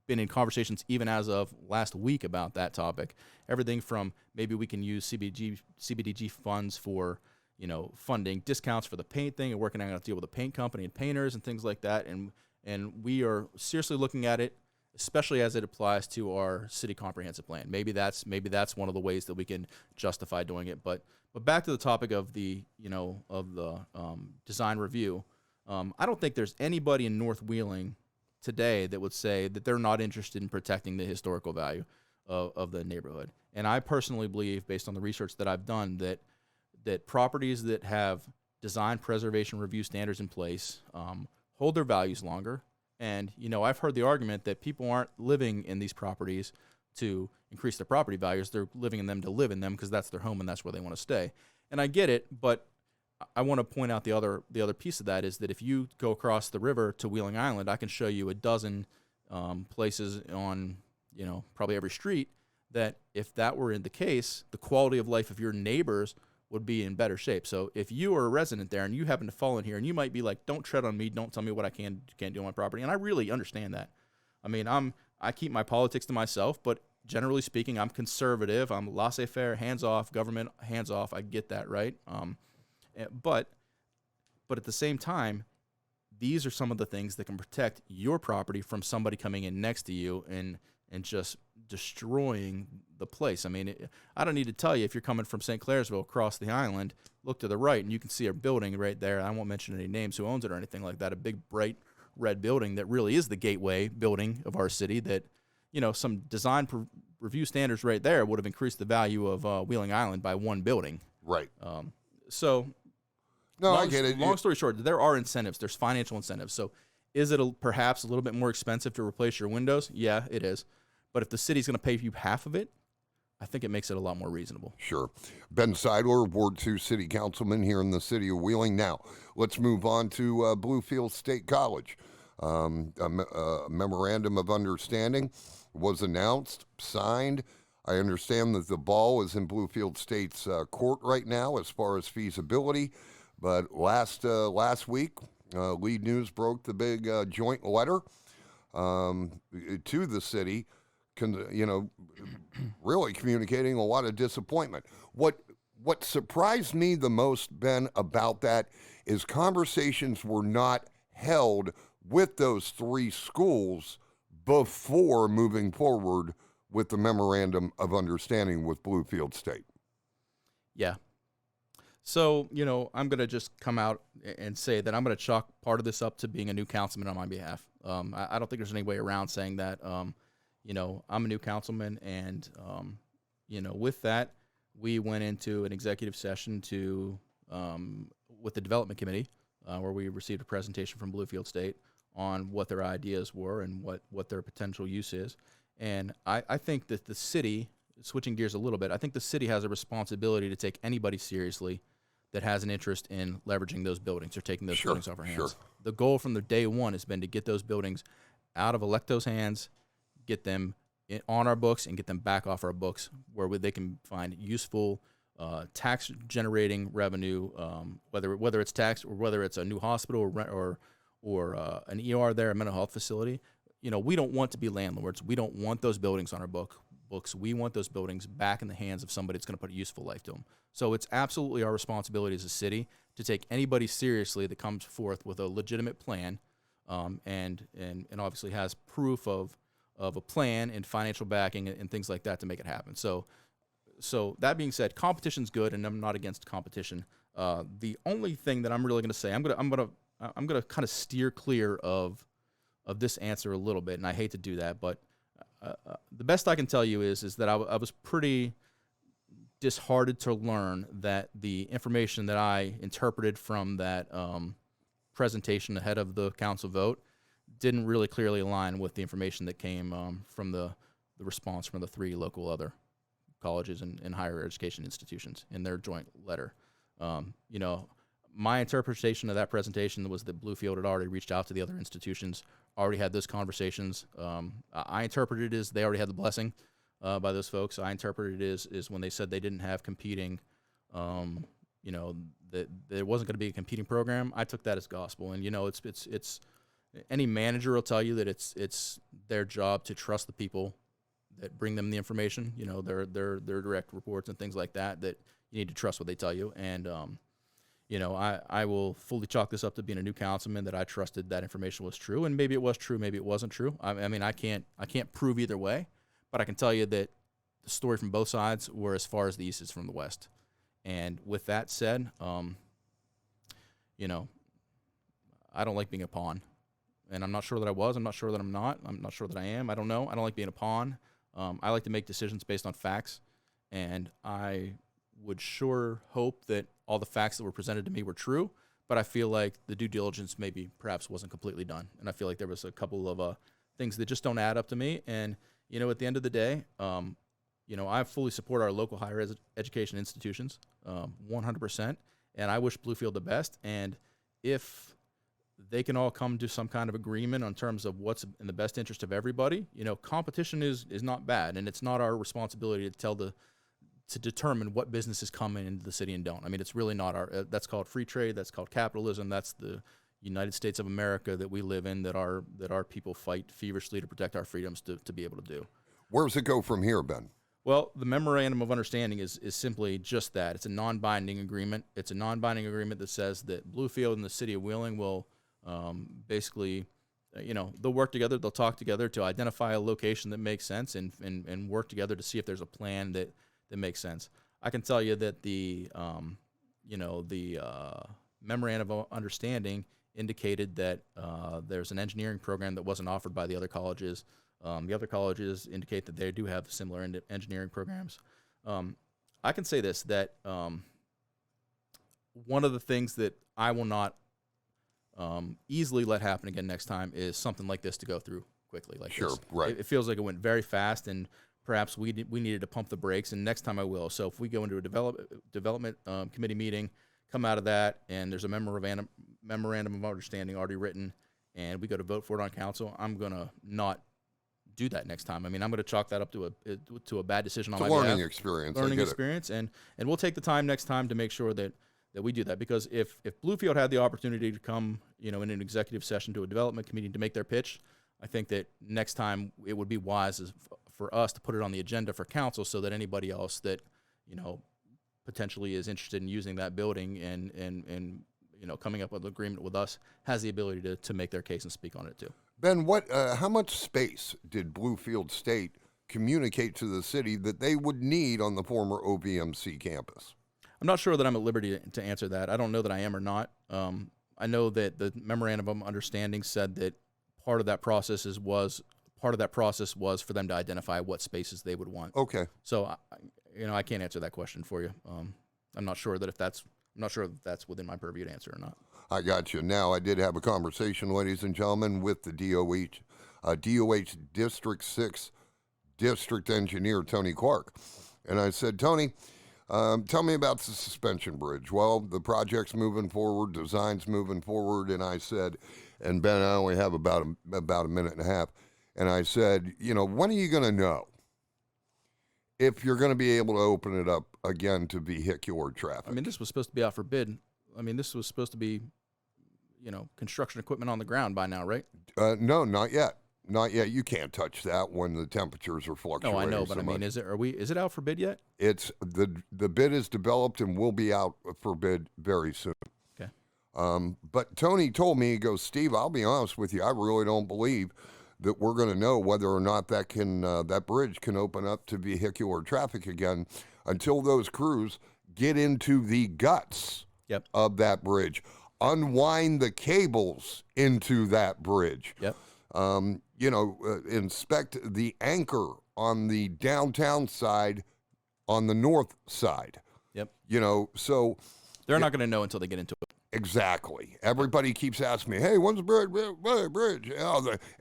been in conversations even as of last week about that topic. Everything from maybe we can use CBDG funds for funding discounts for the paint thing and working out a deal with a paint company and painters and things like that. And we are seriously looking at it, especially as it applies to our city comprehensive plan. Maybe that's one of the ways that we can justify doing it. But back to the topic of the design review. I don't think there's anybody in North Wheeling today that would say that they're not interested in protecting the historical value of the neighborhood. And I personally believe, based on the research that I've done, that properties that have design preservation review standards in place hold their values longer. And, I've heard the argument that people aren't living in these properties to increase their property values. They're living in them to live in them because that's their home and that's where they want to stay. And I get it, but I want to point out the other piece of that is that if you go across the river to Wheeling Island, I can show you a dozen places on, probably every street that if that were in the case, the quality of life of your neighbors would be in better shape. So if you are a resident there and you happen to fall in here and you might be like, don't tread on me, don't tell me what I can't do on my property. And I really understand that. I mean, I keep my politics to myself, but generally speaking, I'm conservative. I'm laissez-faire, hands off, government hands off. I get that, right? But at the same time, these are some of the things that can protect your property from somebody coming in next to you and just destroying the place. I mean, I don't need to tell you, if you're coming from St. Clairsville across the island, look to the right and you can see a building right there. I won't mention any names who owns it or anything like that. A big, bright red building that really is the gateway building of our city that, some design review standards right there would have increased the value of Wheeling Island by one building. Right. I get it. Long story short, there are incentives. There's financial incentives. So is it perhaps a little bit more expensive to replace your windows? Yeah, it is. But if the city's going to pay you half of it, I think it makes it a lot more reasonable. Sure. Ben Seidler, Ward 2 City Councilman here in the city of Wheeling. Now, let's move on to Bluefield State College. A memorandum of understanding was announced, signed. I understand that the ball is in Bluefield State's court right now as far as feasibility. But last week, LEDE News broke the big joint letter to the city, really communicating a lot of disappointment. What surprised me the most, Ben, about that is conversations were not held with those three schools before moving forward with the memorandum of understanding with Bluefield State. Yeah. So, I'm going to just come out and say that I'm going to chalk part of this up to being a new councilman on my behalf. I don't think there's any way around saying that. I'm a new councilman, and, with that, we went into an executive session with the development committee, where we received a presentation from Bluefield State on what their ideas were and what their potential use is. And I think that the city, switching gears a little bit, I think the city has a responsibility to take anybody seriously that has an interest in leveraging those buildings or taking those buildings off our hands. Sure. The goal from the day one has been to get those buildings out of electos' hands, get them on our books, and get them back off our books where they can find useful tax-generating revenue, whether it's tax or whether it's a new hospital or an ER there, a mental health facility. We don't want to be landlords. We don't want those buildings on our books. We want those buildings back in the hands of somebody that's going to put a useful life to them. So it's absolutely our responsibility as a city to take anybody seriously that comes forth with a legitimate plan, and obviously has proof of a plan and financial backing and things like that to make it happen. So that being said, competition's good, and I'm not against competition. The only thing that I'm really going to say, I'm gonna kind of steer clear of this answer a little bit, and I hate to do that, but the best I can tell you is that I was pretty disheartened to learn that the information that I interpreted from that presentation ahead of the council vote didn't really clearly align with the information that came from the response from the three local other colleges and higher education institutions in their joint letter. my interpretation of that presentation was that Bluefield had already reached out to the other institutions, already had those conversations. I interpreted it as they already had the blessing by those folks. I interpreted it as when they said they didn't have competing, that there wasn't going to be a competing program. I took that as gospel. And, it's any manager will tell you that it's their job to trust the people that bring them the information, their direct reports and things like that, that you need to trust what they tell you. And, I will fully chalk this up to being a new councilman, that I trusted that information was true. And maybe it was true, maybe it wasn't true. I can't prove either way, but I can tell you that the story from both sides were as far as the East is from the West. And with that said, I don't like being a pawn. And I'm not sure that I was. I'm not sure that I'm not. I'm not sure that I am. I don't know. I don't like being a pawn. I like to make decisions based on facts. And I would sure hope that all the facts that were presented to me were true. But I feel like the due diligence perhaps wasn't completely done. And I feel like there was a couple of things that just don't add up to me. And, at the end of the day, I fully support our local higher education institutions, 100%. And I wish Bluefield the best. And if they can all come to some kind of agreement on terms of what's in the best interest of everybody, competition is not bad. And it's not our responsibility to determine what businesses come into the city and don't. It's really not that's called free trade. That's called capitalism. That's the United States of America that we live in, that our people fight feverishly to protect our freedoms to be able to do. Where does it go from here, Ben? Well, the memorandum of understanding is simply just that. It's a non-binding agreement. It's a non-binding agreement that says that Bluefield and the city of Wheeling will basically, they'll work together. They'll talk together to identify a location that makes sense and work together to see if there's a plan that makes sense. I can tell you that the memorandum of understanding indicated that there's an engineering program that wasn't offered by the other colleges. The other colleges indicate that they do have similar engineering programs. I can say this, that one of the things that I will not easily let happen again next time is something like this to go through quickly. Like sure, this. Right. It feels like it went very fast, and perhaps we needed to pump the brakes, and next time I will. So if we go into a development committee meeting, come out of that, and there's a memorandum of understanding already written, and we go to vote for it on council, I'm going to not do that next time. I'm going to chalk that up to a bad decision on my behalf. Learning experience. Learning experience, and we'll take the time next time to make sure that we do that. Because if Bluefield had the opportunity to come, in an executive session to a development committee to make their pitch, I think that next time it would be wise for us to put it on the agenda for council, so that anybody else that potentially is interested in using that building and coming up with an agreement with us has the ability to make their case and speak on it too. Ben, how much space did Bluefield State communicate to the city that they would need on the former OVMC campus? I'm not sure that I'm at liberty to answer that. I don't know that I am or not. I know that the memorandum of understanding said that part of that process was for them to identify what spaces they would want. Okay. So, I can't answer that question for you. I'm not sure if that's within my purview to answer or not. I got you. Now, I did have a conversation, ladies and gentlemen, with the DOH District 6 District Engineer, Tony Clark. And I said, Tony, tell me about the suspension bridge. Well, the project's moving forward, design's moving forward. And I said, and Ben, I only have about a minute and a half. And I said, when are you going to know if you're going to be able to open it up again to vehicular traffic? This was supposed to be out for bid. This was supposed to be, construction equipment on the ground by now, right? No, not yet. Not yet. You can't touch that when the temperatures are fluctuating. No, I know, but so much. Is it out for bid yet? It's the bid is developed and will be out for bid very soon. Okay. But Tony told me, he goes, Steve, I'll be honest with you, I really don't believe that we're going to know whether or not that bridge can open up to vehicular traffic again until those crews get into the guts of that bridge, unwind the cables into that bridge. Yep. Inspect the anchor on the downtown side, on the north side. Yep. So they're not going to know until they get into it. Exactly. Everybody keeps asking me, hey, when's the bridge?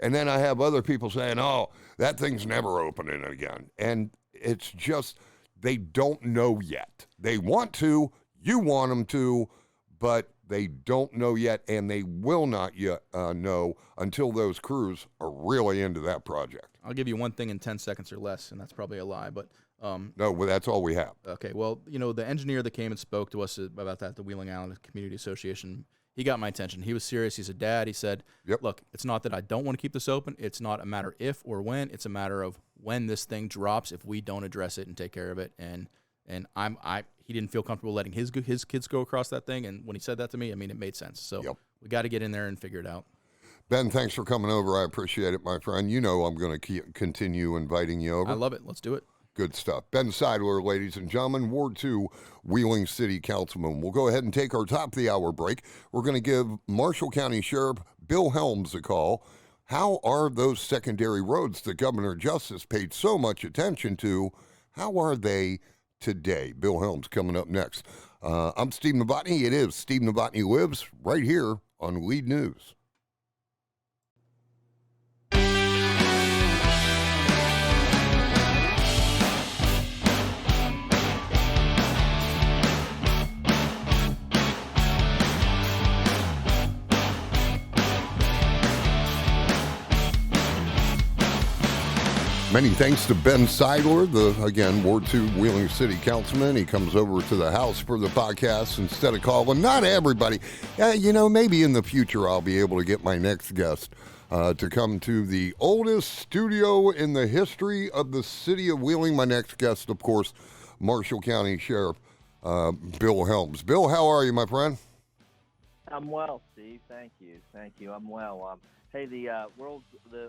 And then I have other people saying, oh, that thing's never opening again. And it's just, they don't know yet. They want to, you want them to, but They don't know yet, and they will not yet know until those crews are really into that project. I'll give you one thing in 10 seconds or less, and that's probably a lie, but no, well, that's all we have. okay, well, the engineer that came and spoke to us about that, the Wheeling Island Community Association, he got my attention. He was serious. He's a dad. He said, look, it's not that I don't want to keep this open. It's not a matter if or when. It's a matter of when this thing drops if we don't address it and take care of it. And he didn't feel comfortable letting his kids go across that thing. And when he said that to me, I mean, it made sense. So we got to get in there and figure it out. Ben, thanks for coming over. I appreciate it, my friend. You know I'm going to continue inviting you over. I love it. Let's do it. Good stuff. Ben Seidler, ladies and gentlemen, Ward 2, Wheeling City Councilman. We'll go ahead and take our top of the hour break. We're going to give Marshall County Sheriff Bill Helms a call. How are those secondary roads that Governor Justice paid so much attention to, how are they today? Bill Helms coming up next. I'm Steve Novotney. It is Steve Novotney Lives right here on LEDE News. Many thanks to Ben Seidler, Ward 2 Wheeling City Councilman. He comes over to the house for the podcast instead of calling. Not everybody. Maybe in the future I'll be able to get my next guest to come to the oldest studio in the history of the city of Wheeling. My next guest, of course, Marshall County Sheriff Bill Helms. Bill, how are you, my friend? I'm well, Steve. Thank you. I'm well. Hey, the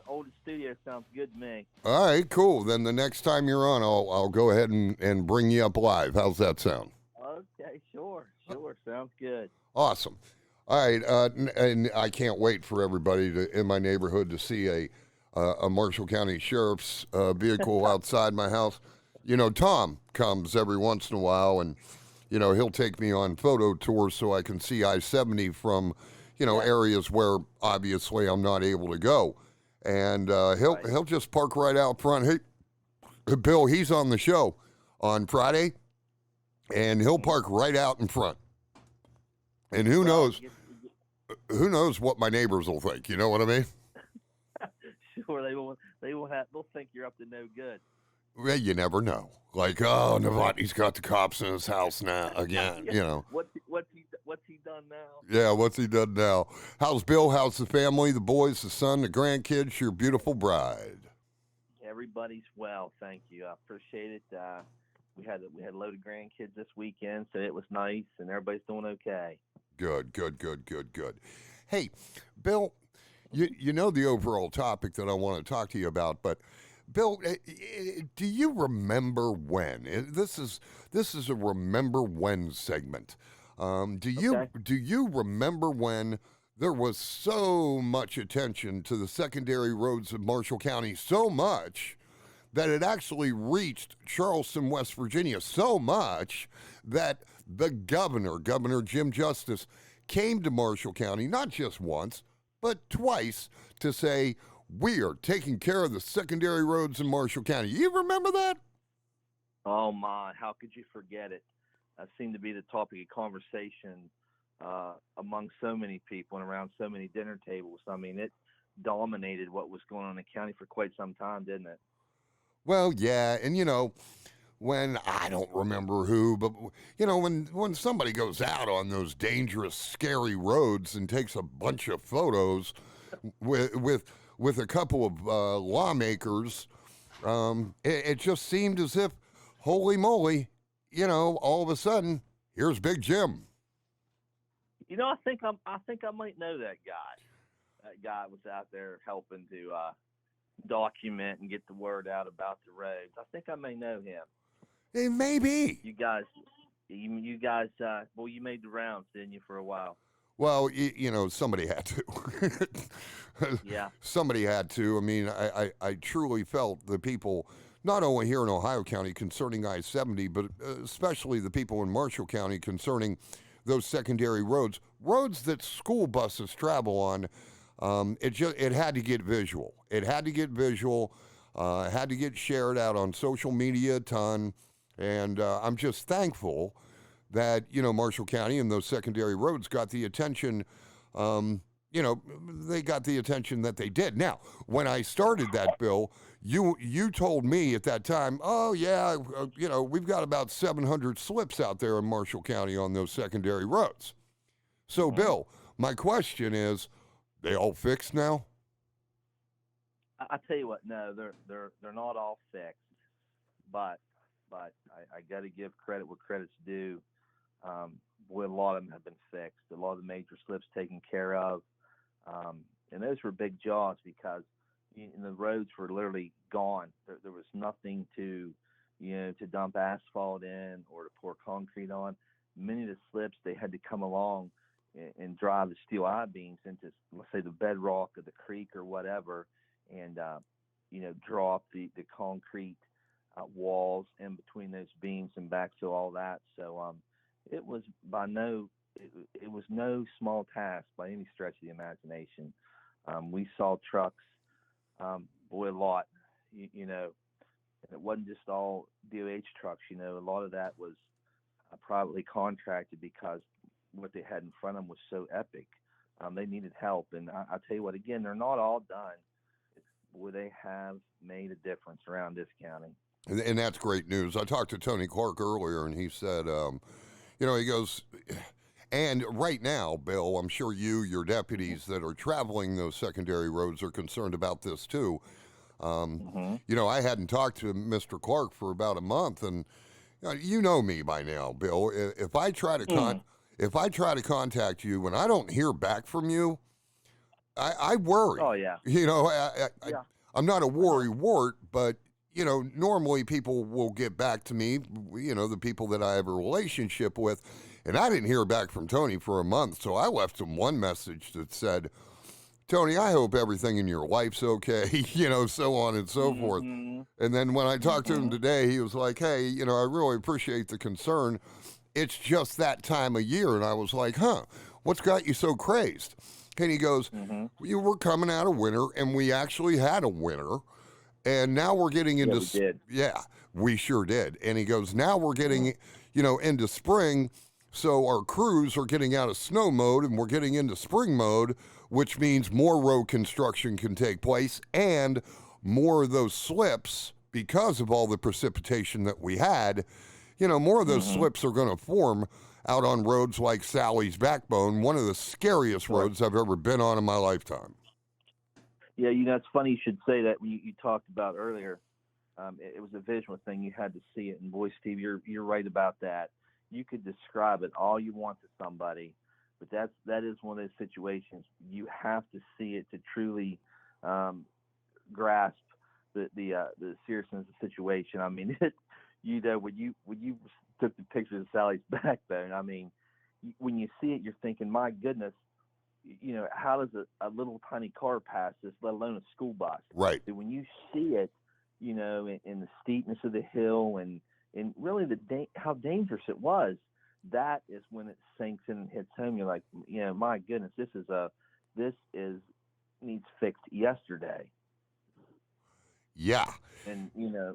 oldest studio sounds good to me. All right, cool. Then the next time you're on, I'll go ahead and bring you up live. How's that sound? Okay, sure. Sounds good. Awesome. All right, and I can't wait for everybody in my neighborhood to see a Marshall County Sheriff's vehicle outside my house. Tom comes every once in a while, and he'll take me on photo tours so I can see I-70 from areas where obviously I'm not able to go. And he'll just park right out front. Hey, Bill, he's on the show on Friday, and he'll park right out in front. And who knows what my neighbors will think. You know what I mean? Sure, they'll think you're up to no good. Well, you never know. Like, oh, Novotney's got the cops in his house now again. What's he done now? Yeah, what's he done now? How's Bill? How's the family, the boys, the son, the grandkids, your beautiful bride? Everybody's well, thank you. I appreciate it. We had a load of grandkids this weekend, so it was nice, and everybody's doing okay. Good. Hey, Bill, you know the overall topic that I want to talk to you about, but Bill, do you remember when? This is a remember when segment. Do you remember when there was so much attention to the secondary roads of Marshall County, so much that it actually reached Charleston, West Virginia, so much that the Governor Jim Justice, came to Marshall County not just once, but twice to say, we are taking care of the secondary roads in Marshall County. You remember that? Oh, my. How could you forget it? That seemed to be the topic of conversation among so many people and around so many dinner tables. I mean, it dominated what was going on in the county for quite some time, didn't it? Well, yeah. And, when I don't remember who, but, when somebody goes out on those dangerous, scary roads and takes a bunch of photos with a couple of lawmakers, it just seemed as if, holy moly, all of a sudden, here's Big Jim. I think I might know that guy. That guy was out there helping to document and get the word out about the roads. I think I may know him. Hey, maybe. You guys, you made the rounds, didn't you, for a while? Well, somebody had to. Yeah. Somebody had to. I mean, I truly felt the people, not only here in Ohio County concerning I-70, but especially the people in Marshall County concerning those secondary roads that school buses travel on. It had to get visual. It had to get visual. Had to get shared out on social media a ton. And I'm just thankful that, Marshall County and those secondary roads got the attention, they got the attention that they did. Now, when I started that bill, you told me at that time, oh, yeah, we've got about 700 slips out there in Marshall County on those secondary roads. So, Bill, my question is, they all fixed now? I tell you what, no, they're not all fixed, but I got to give credit where credit's due. Boy, a lot of them have been fixed. A lot of the major slips taken care of, and those were big jobs because the roads were literally gone. There was nothing to dump asphalt in or to pour concrete on. Many of the slips, they had to come along and drive the steel I-beams into, let's say, the bedrock of the creek or whatever, and draw up the concrete walls in between those beams and backfill all that. So it was it was no small task by any stretch of the imagination. We saw trucks, boy, a lot, and it wasn't just all DOH trucks. A lot of that was privately contracted because what they had in front of them was so epic. They needed help, and I tell you what, again, they're not all done. Boy, they have made a difference around this county. And that's great news. I talked to Tony Clark earlier, and he said, he goes, and right now, Bill, I'm sure your deputies that are traveling those secondary roads are concerned about this too. I hadn't talked to Mr. Clark for about a month, and you know me by now, Bill. If I try to contact you and I don't hear back from you, I worry. Oh yeah. I'm not a worry wart, but normally people will get back to me, the people that I have a relationship with. And I didn't hear back from Tony for a month, so I left him one message that said, Tony, I hope everything in your life's okay, so on and so forth. And then when I talked to him today, he was like, hey, I really appreciate the concern. It's just that time of year. And I was like, what's got you so crazed? And he goes, we were coming out of winter, and we actually had a winter. And now we're getting into... we did. Yeah, we sure did. And he goes, now we're getting, into spring, so our crews are getting out of snow mode, and we're getting into spring mode, which means more road construction can take place, and more of those slips, because of all the precipitation that we had, more of those slips are going to form out on roads like Sally's Backbone, one of the scariest roads I've ever been on in my lifetime. Yeah, it's funny you should say that. When you talked about earlier, it was a visual thing. You had to see it. And boy, Steve, you're right about that. You could describe it all you want to somebody, but that is one of those situations you have to see it to truly grasp the seriousness of the situation. I mean, when you took the pictures of Sally's Backbone, I mean, when you see it, you're thinking, my goodness, how does a little tiny car pass this, let alone a school bus? Right. So when you see it, in the steepness of the hill and really how dangerous it was, that is when it sinks in and hits home. You're like, my goodness, this needs fixed yesterday. Yeah. And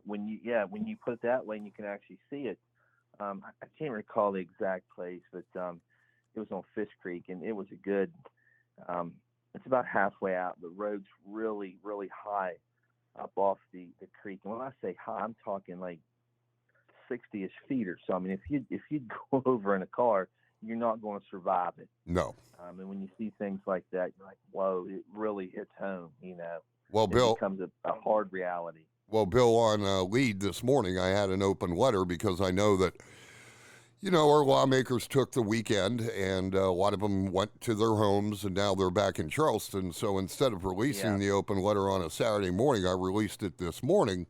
when you put it that way and you can actually see it, I can't recall the exact place, but it was on Fish Creek, and it was a good. It's about halfway out. The road's really, really high up off the creek. And when I say high, I'm talking like 60-ish feet or so. I mean, if you go over in a car, you're not going to survive it. No. And when you see things like that, you're like, whoa, it really hits home. Well, Bill, it becomes a hard reality. Well, Bill, on LEDE this morning, I had an open letter because I know that, our lawmakers took the weekend and a lot of them went to their homes and now they're back in Charleston. So instead of releasing the open letter on a Saturday morning, I released it this morning.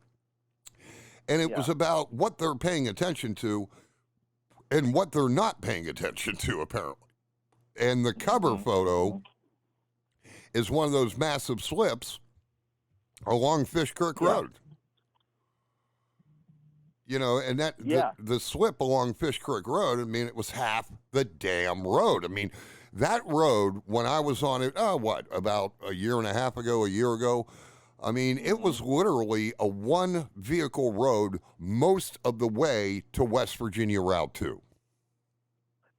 And it was about what they're paying attention to and what they're not paying attention to, apparently. And the cover photo is one of those massive slips along Fish Creek Road. And that the slip along Fish Creek Road, I mean, it was half the damn road. I mean, that road, when I was on it, about a year ago, I mean, it was literally a one-vehicle road most of the way to West Virginia Route 2.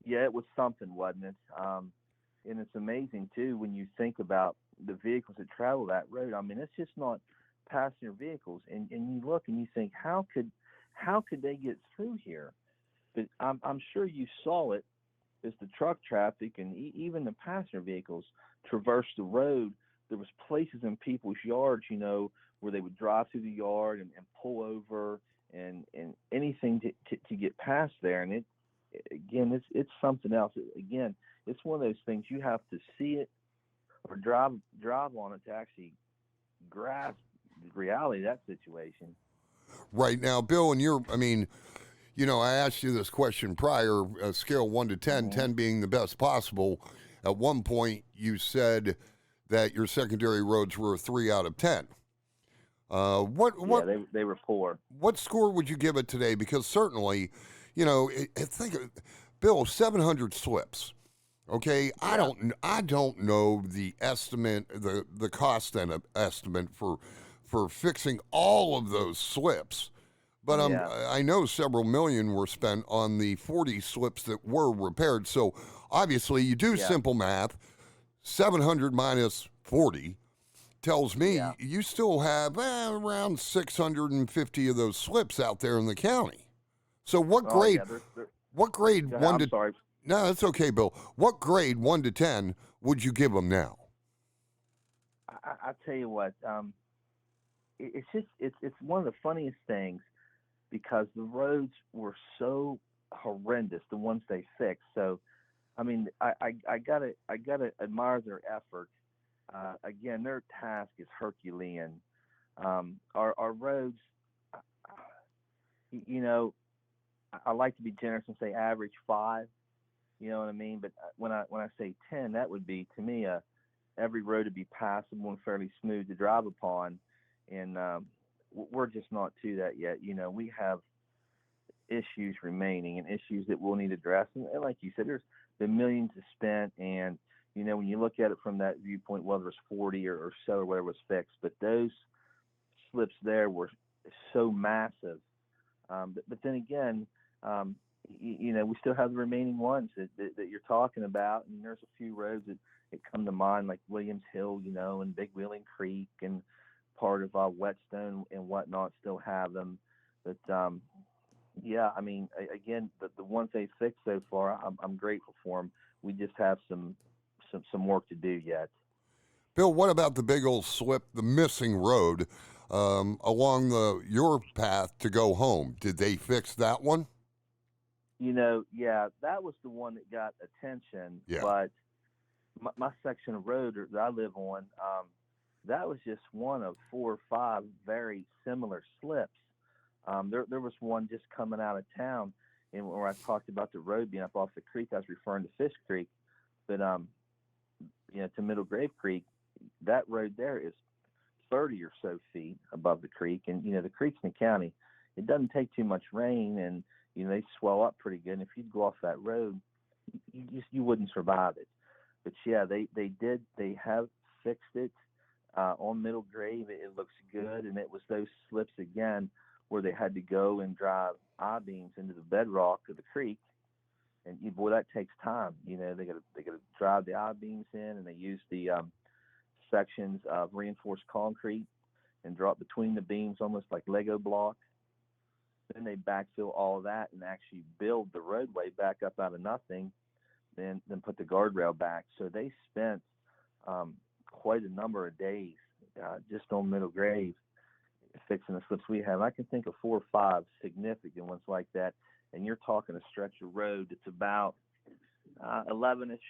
Yeah, it was something, wasn't it? And it's amazing too when you think about the vehicles that travel that road. I mean, it's just not passenger vehicles, and you look and you think, how could they get through here? But I'm sure you saw it as the truck traffic and even the passenger vehicles traversed the road. There was places in people's yards, where they would drive through the yard and pull over and anything to get past there. And it's something else. Again, it's one of those things you have to see it or drive on it to actually grasp the reality of that situation. Right now, Bill, I asked you this question prior, scale 1 to 10, 10 being the best possible. At one point, you said that your secondary roads were a 3 out of 10. Yeah, they were 4. What score would you give it today? Because certainly, Bill, 700 slips. Okay, Yeah. I don't know the estimate, the cost and estimate for fixing all of those slips. But I know several million were spent on the 40 slips that were repaired. So obviously, you do simple math. 700 minus 40 tells me you still have around 650 of those slips out there in the county. So what grade? What grade? One to? Sorry. No, that's okay, Bill. What grade 1 to 10 would you give them now? I tell you what, it's one of the funniest things because the roads were so horrendous, the ones they fixed. So, I mean, I gotta admire their effort. Again, their task is Herculean. Our roads, I like to be generous and say average 5. You know what I mean? But when I say 10, that would be to me every road to be passable and fairly smooth to drive upon, and we're just not to that yet. We have issues remaining and issues that we'll need to address. And like you said, there's been millions spent, and when you look at it from that viewpoint, whether it's 40 or so or whatever was fixed, but those slips there were so massive. But then again, we still have the remaining ones that you're talking about, and there's a few roads that come to mind, like Williams Hill, and Big Wheeling Creek, and part of Whetstone and whatnot still have them. But again, the ones they fixed so far, I'm grateful for them. We just have some work to do yet. Bill, what about the big old slip, the missing road along your path to go home? Did they fix that one? That was the one that got attention. Yeah. But my section of road that I live on, that was just one of 4 or 5 very similar slips. There was one just coming out of town, and where I talked about the road being up off the creek, I was referring to Fish Creek, but to Middle Grave Creek, that road there is 30 or so feet above the creek, and the creeks in the county, it doesn't take too much rain, and they swell up pretty good. And if you'd go off that road, you wouldn't survive it. But yeah, they have fixed it on Middle Grave. It looks good, and it was those slips again where they had to go and drive I-beams into the bedrock of the creek, and boy, that takes time. They got to drive the I-beams in, and they use the sections of reinforced concrete and drop between the beams almost like Lego blocks. Then they backfill all of that and actually build the roadway back up out of nothing, then put the guardrail back. So they spent quite a number of days just on Middle Grave fixing the slips we have. I can think of 4 or 5 significant ones like that, and you're talking a stretch of road that's about 11-ish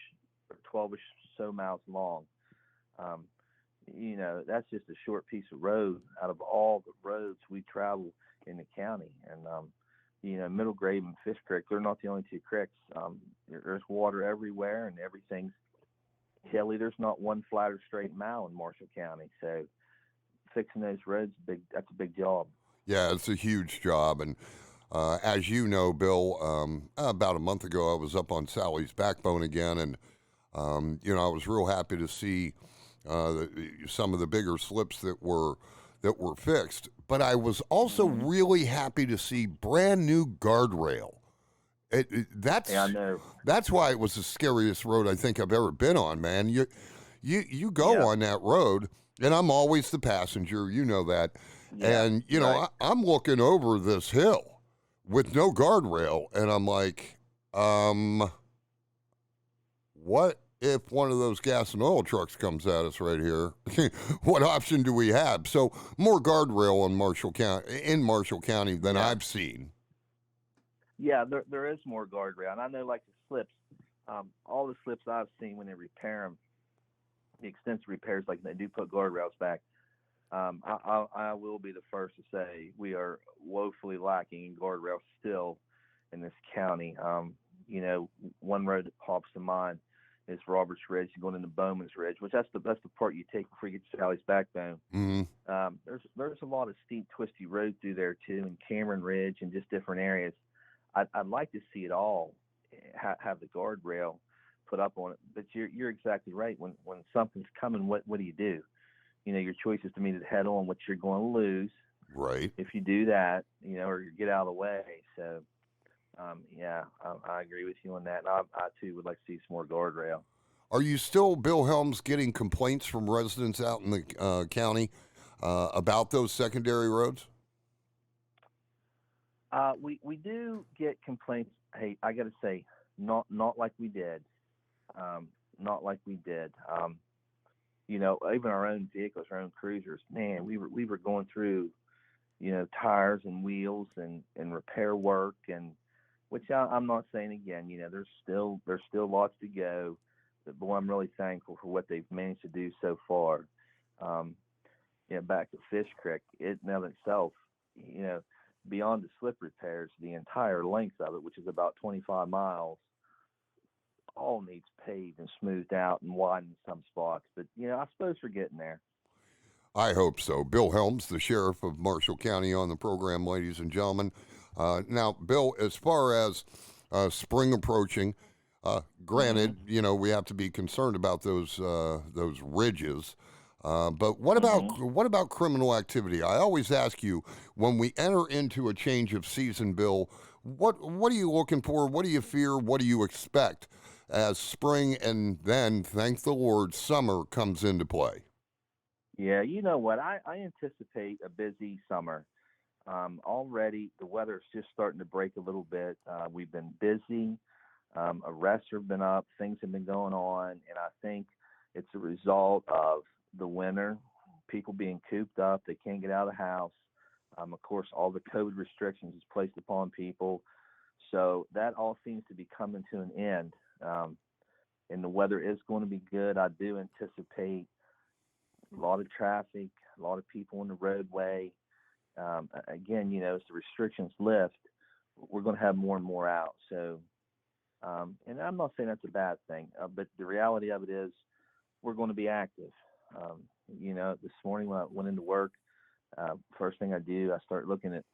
or 12-ish so miles long. That's just a short piece of road out of all the roads we travel in the county. And Middle Grave and Fish Creek, they're not the only 2 creeks. There's water everywhere, and everything's hilly. There's not one flat or straight mile in Marshall County. So fixing those roads, that's a big job. Yeah, it's a huge job. And as you know, Bill, about a month ago, I was up on Sally's Backbone again, and I was real happy to see some of the bigger slips that were fixed. But I was also really happy to see brand new guardrail That's Yeah, I know. that's why it was the scariest road I think I've ever been on, man. You go Yeah. on that road, and I'm always the passenger. You know that, Yeah. and Right. I'm looking over this hill with no guardrail, and I'm like, what if one of those gas and oil trucks comes at us right here? What option do we have? So more guardrail in Marshall County than Yeah. I've seen. Yeah, there is more guardrail, and I know like the slips, all the slips I've seen when they repair them, the extensive repairs, like they do put guardrails back. I will be the first to say we are woefully lacking in guardrails still in this county. One road that pops to mind is Roberts Ridge going into Bowman's Ridge, which that's the part you take before you get to Sally's Backbone. Mm-hmm. There's a lot of steep, twisty road through there too, and Cameron Ridge and just different areas. I'd like to see it all have the guardrail put up on it, but you're exactly right. When something's coming, what do you do? Your choice is to meet it head on, which you're going to lose. Right. If you do that, or you get out of the way. So, I agree with you on that. And I too would like to see some more guardrail. Are you still, Bill Helms, getting complaints from residents out in the county about those secondary roads? We do get complaints. Hey, I got to say, not like we did. Not like we did. Even our own vehicles, our own cruisers, man, we were going through, tires and wheels and repair work, and which I'm not saying again, there's still lots to go, but boy, I'm really thankful for what they've managed to do so far. Back to Fish Creek, it in of itself, beyond the slip repairs, the entire length of it, which is about 25 miles, all needs paved and smoothed out and widened in some spots. But, I suppose we're getting there. I hope so. Bill Helms, the sheriff of Marshall County, on the program, ladies and gentlemen. Now, Bill, as far as spring approaching, granted, we have to be concerned about those ridges. But what about criminal activity? I always ask you, when we enter into a change of season, Bill, what are you looking for? What do you fear? What do you expect as spring and then, thank the Lord, summer comes into play? Yeah, you know what? I anticipate a busy summer. Already, the weather's just starting to break a little bit. We've been busy. Arrests have been up. Things have been going on. And I think it's a result of the winter, people being cooped up. They can't get out of the house. Of course, all the COVID restrictions is placed upon people. So that all seems to be coming to an end. And the weather is going to be good. I do anticipate a lot of traffic, a lot of people on the roadway. Again, as the restrictions lift, we're going to have more and more out. So, and I'm not saying that's a bad thing, but the reality of it is we're going to be active. This morning when I went into work, first thing I do, I start looking at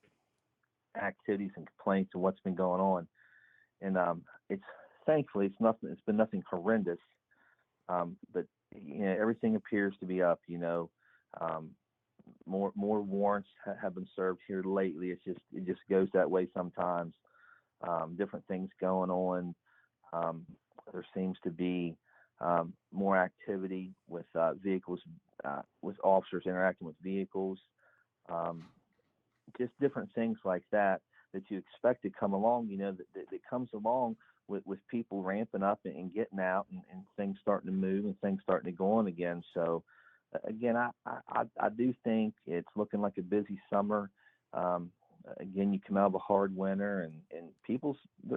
activities and complaints and what's been going on. And thankfully it's been nothing horrendous. But everything appears to be up. More warrants have been served here lately. It just goes that way sometimes. Different things going on. There seems to be more activity with vehicles, with officers interacting with vehicles. Just different things like that you expect to come along. That comes along with people ramping up and getting out and things starting to move and things starting to go on again. So again, I do think it's looking like a busy summer. Again, you come out of a hard winter and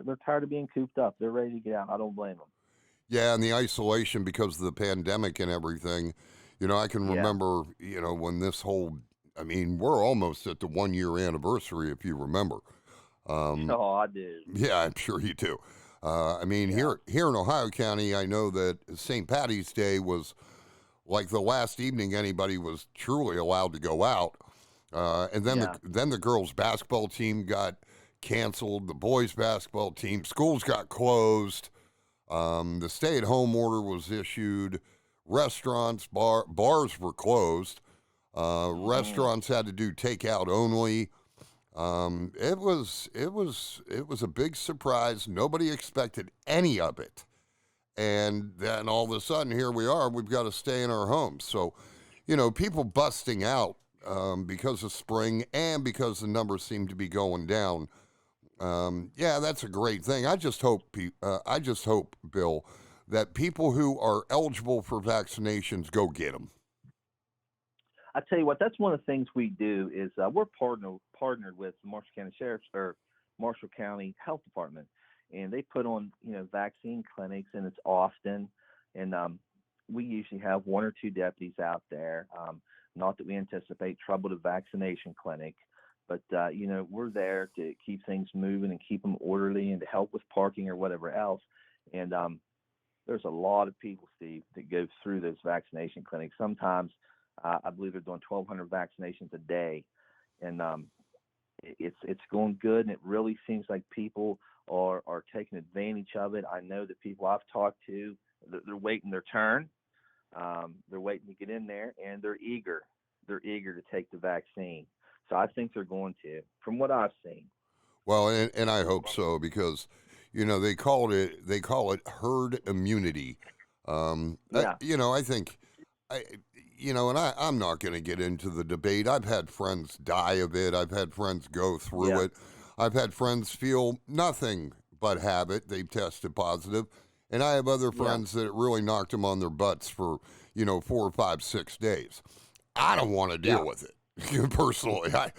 they're tired of being cooped up. They're ready to get out. I don't blame them. Yeah, and the isolation because of the pandemic and everything. I can remember, when this whole, we're almost at the 1 year anniversary, if you remember. I do. Yeah, I'm sure you do. Here in Ohio County, I know that St. Patty's Day was like the last evening anybody was truly allowed to go out. And then the girls' basketball team got canceled. The boys' basketball team, schools got closed. The stay-at-home order was issued. Restaurants, bars were closed. Restaurants had to do takeout only. It was a big surprise. Nobody expected any of it. And then all of a sudden, here we are. We've got to stay in our homes. So, people busting out because of spring and because the numbers seem to be going down. Yeah, that's a great thing. I just hope, Bill, that people who are eligible for vaccinations go get them. I tell you what, that's one of the things we do is we're partnered with the Marshall County Sheriff's or Marshall County Health Department, and they put on vaccine clinics, and it's often, and we usually have one or two deputies out there. Not that we anticipate trouble at a vaccination clinic, but we're there to keep things moving and keep them orderly and to help with parking or whatever else. And there's a lot of people, Steve, that go through those vaccination clinics. Sometimes I believe they're doing 1,200 vaccinations a day, and it's going good. And it really seems like people are taking advantage of it. I know that people I've talked to, they're waiting their turn. They're waiting to get in there, and they're eager. They're eager to take the vaccine. So I think they're going to, from what I've seen. Well, and I hope so, because they call it herd immunity. Yeah. I think I'm not going to get into the debate. I've had friends die of it. I've had friends go through it. I've had friends feel nothing but have it. They've tested positive. And I have other friends that it really knocked them on their butts for, 4, 5, 6 days. I don't want to deal with it. Personally, I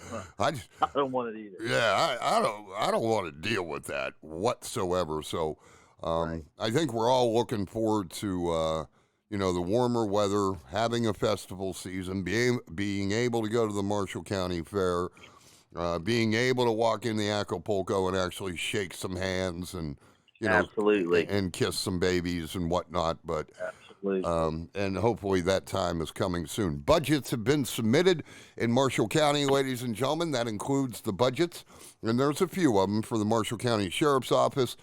don't want it either. Yeah, I don't want to deal with that whatsoever. So I think we're all looking forward to the warmer weather, having a festival season, being able to go to the Marshall County Fair, being able to walk in the Acapulco and actually shake some hands and Absolutely. and kiss some babies and whatnot. But Absolutely. and hopefully that time is coming soon. Budgets have been submitted in Marshall County, ladies and gentlemen. That includes the budgets, and there's a few of them for the Marshall County Sheriff's Office.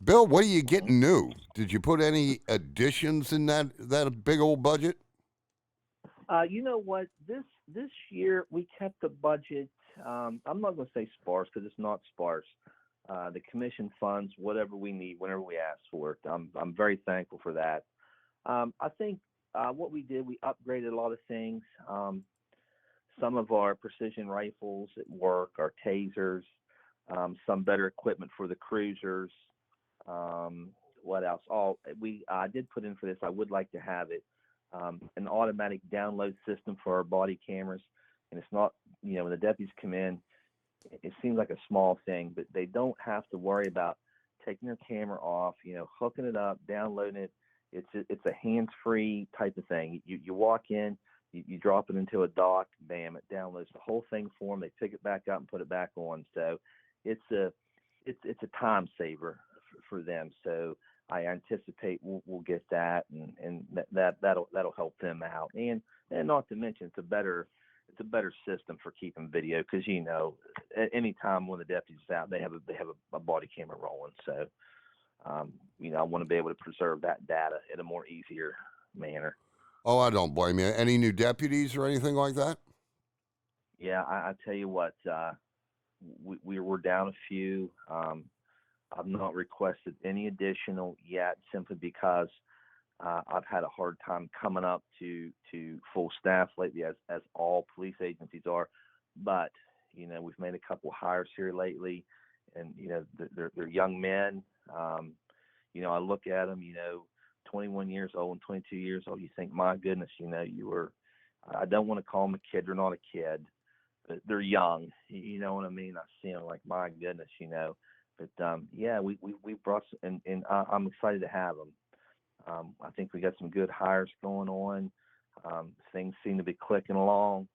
Bill, what are you getting new? Did you put any additions in that big old budget? You know what? This year we kept the budget. I'm not going to say sparse because it's not sparse. The commission funds whatever we need whenever we ask for it. I'm very thankful for that. I think what we did, we upgraded a lot of things. Some of our precision rifles at work, our tasers, some better equipment for the cruisers. What else? I did put in for this. I would like to have it. An automatic download system for our body cameras. And it's not, when the deputies come in, it seems like a small thing, but they don't have to worry about taking their camera off, hooking it up, downloading it. It's a hands-free type of thing. You walk in, you drop it into a dock, bam, it downloads the whole thing for them. They pick it back up and put it back on. So it's a time saver for them. So I anticipate we'll get that, and that'll help them out. And not to mention it's a better system for keeping video, because at any time when the deputies is out, they have a body camera rolling. So I want to be able to preserve that data in a more easier manner. Oh, I don't blame you. Any new deputies or anything like that? Yeah, I tell you what, we were down a few. I've not requested any additional yet, simply because I've had a hard time coming up to full staff lately, as all police agencies are. But we've made a couple hires here lately, and they're young men. I look at them, 21 years old and 22 years old. You think, my goodness, you were. I don't want to call them a kid. They're not a kid, but they're young. You know what I mean? I see them like, my goodness, But yeah, we brought, and I'm excited to have them. I think we got some good hires going on. Things seem to be clicking along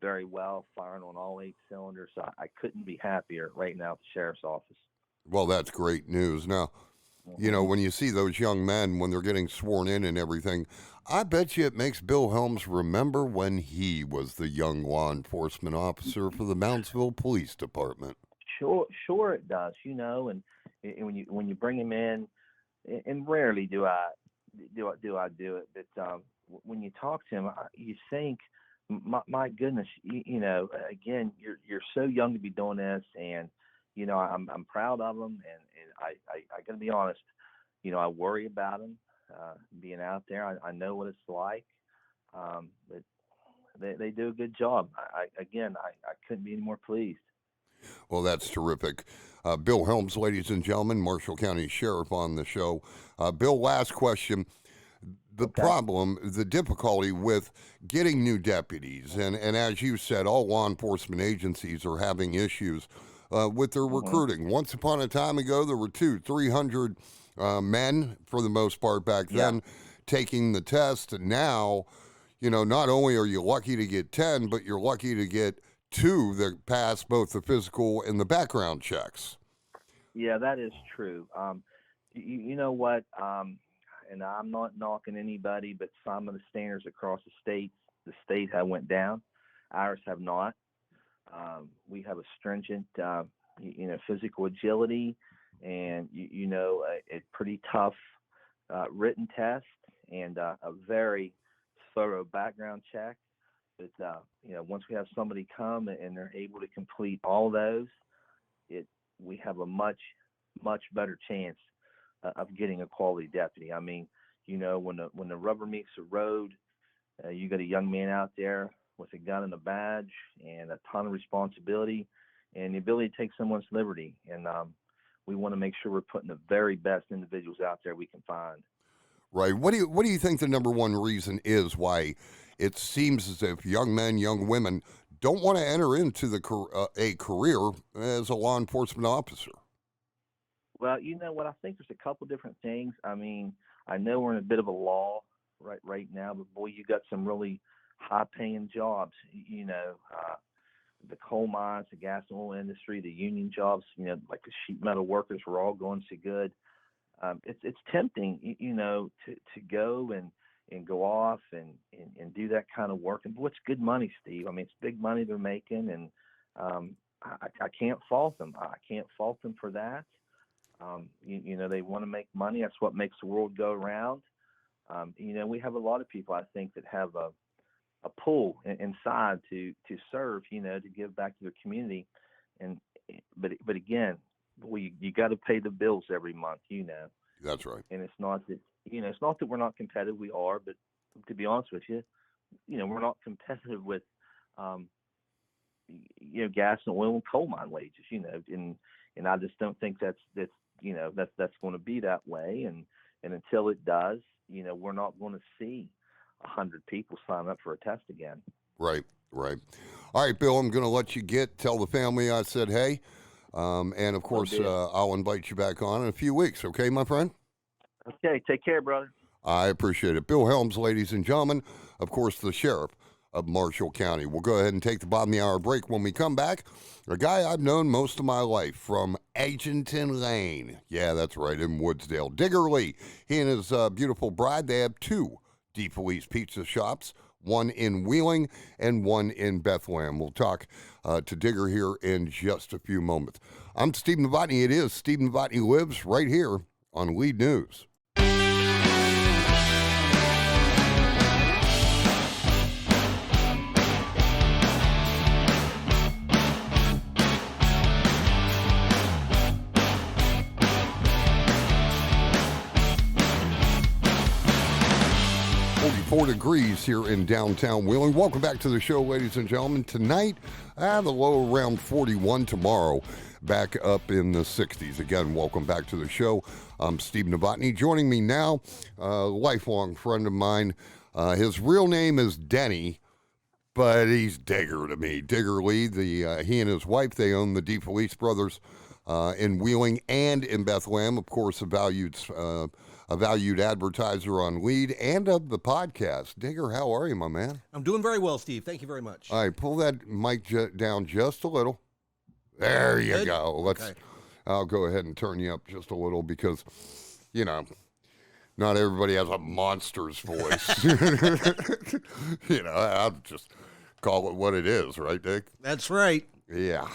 very well, firing on all 8 cylinders. So I couldn't be happier right now at the sheriff's office. Well, that's great news. Now, when you see those young men, when they're getting sworn in and everything, I bet you it makes Bill Helms remember when he was the young law enforcement officer for the Mountsville Police Department. Sure it does, and when you bring him in, and rarely do I do it, but when you talk to him, you think, my goodness, again, you're so young to be doing this, and I'm proud of them, and I got to be honest, I worry about them being out there. I know what it's like, but they do a good job. I couldn't be any more pleased. Well, that's terrific. Bill Helms, ladies and gentlemen, Marshall County Sheriff on the show. Bill, last question. The problem, the difficulty with getting new deputies, and as you said, all law enforcement agencies are having issues with their recruiting. Once upon a time ago, there were 300 men, for the most part back then, taking the test. And now, not only are you lucky to get 10, but you're lucky to get 2 that pass both the physical and the background checks. Yeah, that is true. You know what? And I'm not knocking anybody, but some of the standards across the state have went down. Ours have not. We have a stringent, physical agility, and a pretty tough written test, and a very thorough background check. But once we have somebody come and they're able to complete all those, we have a much better chance of getting a quality deputy. I mean, when the rubber meets the road, you got a young man out there with a gun and a badge and a ton of responsibility and the ability to take someone's liberty. And we want to make sure we're putting the very best individuals out there we can find. Right. What do you think the number one reason is why it seems as if young men, young women don't want to enter into a career as a law enforcement officer? Well, you know what? I think there's a couple different things. I mean, I know we're in a bit of a lull right now, but boy, you got some really high-paying jobs. The coal mines, the gas and oil industry, the union jobs. Like the sheet metal workers were all going so good. It's tempting, to go and go off and do that kind of work. And what's good money, Steve? I mean, it's big money they're making, and I can't fault them. I can't fault them for that. They want to make money. That's what makes the world go around. We have a lot of people, I think, that have a pull inside to serve, to give back to their community. But again, you got to pay the bills every month, That's right. And it's not that we're not competitive. We are, but to be honest with you, we're not competitive with, gas and oil and coal mine wages, and I just don't think that's going to be that way. And until it does, we're not going to see 100 people sign up for a test again. Right. All right, Bill, I'm going to let you tell the family I said hey. And of course, I'll invite you back on in a few weeks. Okay, my friend? Okay. Take care, brother. I appreciate it. Bill Helms, ladies and gentlemen, of course, the sheriff of Marshall County. We'll go ahead and take the bottom of the hour break. When we come back, a guy I've known most of my life from Edgerton Lane. Yeah, that's right, in Woodsdale. Digger Lee. He and his beautiful bride, they have 2 DeFelice Pizza shops, one in Wheeling and one in Bethlehem. We'll talk to Digger here in just a few moments. I'm Steve Novotney. It is Steve Novotney Lives right here on LEDE News. 44 degrees here in downtown Wheeling. Welcome back to the show, ladies and gentlemen. Tonight, I have a low around 41. Tomorrow, back up in the 60s. Again, welcome back to the show. I'm Steve Novotney. Joining me now, a lifelong friend of mine. His real name is Denny, but he's Digger to me. Digger Lee, he and his wife, they own the DeFelice Brothers in Wheeling and in Bethlehem. Of course, a valued advertiser on LEDE and of the podcast. Digger, how are you, my man? I'm doing very well, Steve. Thank you very much. All right, pull that mic down just a little. There you go. I'll go ahead and turn you up just a little because, not everybody has a monster's voice. I'll just call it what it is, right, Dick? That's right. Yeah.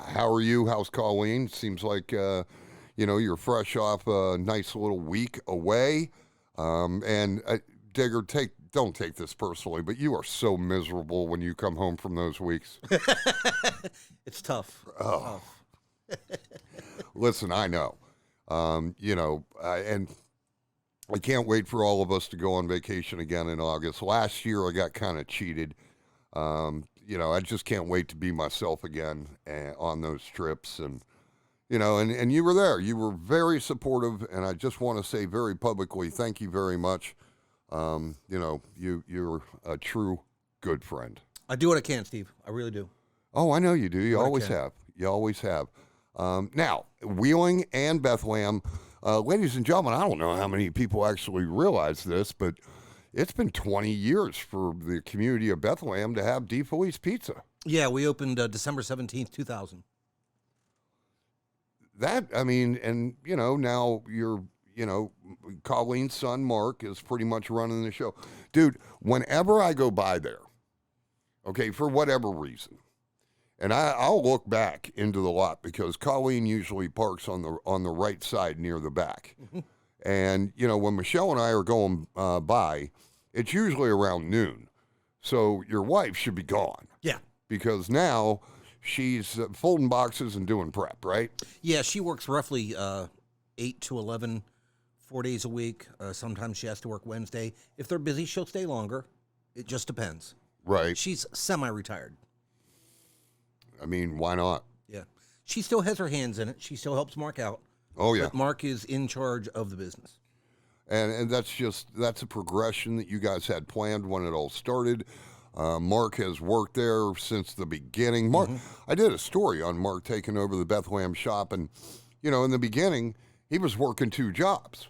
How are you? How's Colleen? Seems like, you're fresh off a nice little week away. And Digger, don't take this personally, but you are so miserable when you come home from those weeks. It's tough. Oh. Listen, I know. And I can't wait for all of us to go on vacation again in August. Last year, I got kind of cheated. I just can't wait to be myself again on those trips. And, and you were there. You were very supportive, and I just want to say very publicly, thank you very much. You're a true good friend. I do what I can, Steve. I really do. Oh, I know you do. You always have. You always have. Now, Wheeling and Bethlehem, ladies and gentlemen, I don't know how many people actually realize this, but it's been 20 years for the community of Bethlehem to have DeFelice Pizza. Yeah, we opened December 17th, 2000. Now Colleen's son, Mark, is pretty much running the show. Dude, whenever I go by there, okay, for whatever reason, and I'll look back into the lot because Colleen usually parks on the right side near the back. Mm-hmm. And, when Michelle and I are going by, it's usually around noon. So your wife should be gone. Yeah. Because now she's folding boxes and doing prep, right? Yeah, she works roughly 8 to 11, 4 days a week. Sometimes she has to work Wednesday. If they're busy, she'll stay longer. It just depends. Right. She's semi-retired. I mean, why not? Yeah. She still has her hands in it. She still helps Mark out. Oh, yeah. But Mark is in charge of the business. And that's a progression that you guys had planned when it all started. Mark has worked there since the beginning. Mark, I did a story on Mark taking over the Bethlehem shop, and, in the beginning, he was working 2 jobs.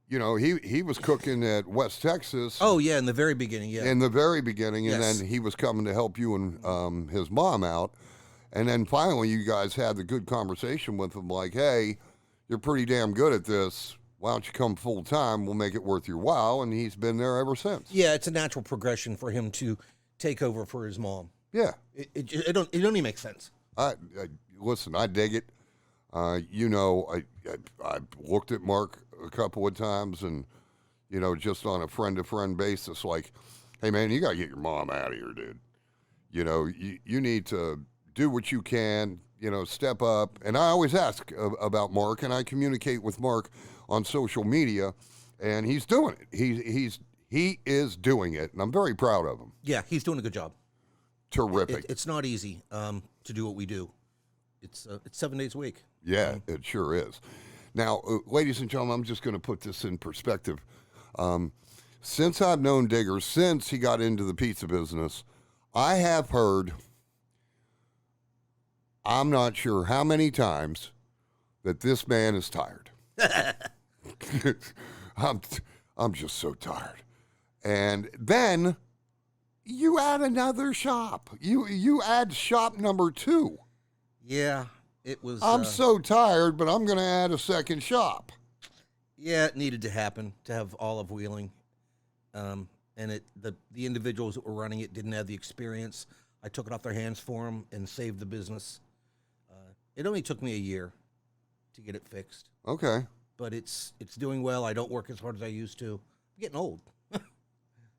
He was cooking at West Texas. Oh, yeah, in the very beginning, yeah. In the very beginning, and Yes. then he was coming to help you and his mom out. And then finally, you guys had the good conversation with him, like, hey, you're pretty damn good at this. Why don't you come full time? We'll make it worth your while. And he's been there ever since. Yeah, it's a natural progression for him to take over for his mom. Yeah. It only makes sense. Listen, I dig it. I looked at Mark a couple of times and, just on a friend-to-friend basis, like, hey, man, you got to get your mom out of here, dude. You need to do what you can, step up. And I always ask about Mark, and I communicate with Mark on social media, and he's doing it. He is doing it, and I'm very proud of him. Yeah, he's doing a good job. Terrific. It's not easy to do what we do. It's 7 days a week. Yeah, it sure is. Now, ladies and gentlemen, I'm just going to put this in perspective. Since I've known Digger, since he got into the pizza business, I have heard, I'm not sure how many times, that this man is tired. I'm just so tired. And then you add another shop. You add shop number 2. Yeah, it was. I'm so tired, but I'm going to add a second shop. Yeah, it needed to happen to have all of Wheeling. And the individuals that were running it didn't have the experience. I took it off their hands for them and saved the business. It only took me a year to get it fixed. Okay. But it's doing well. I don't work as hard as I used to. I'm getting old.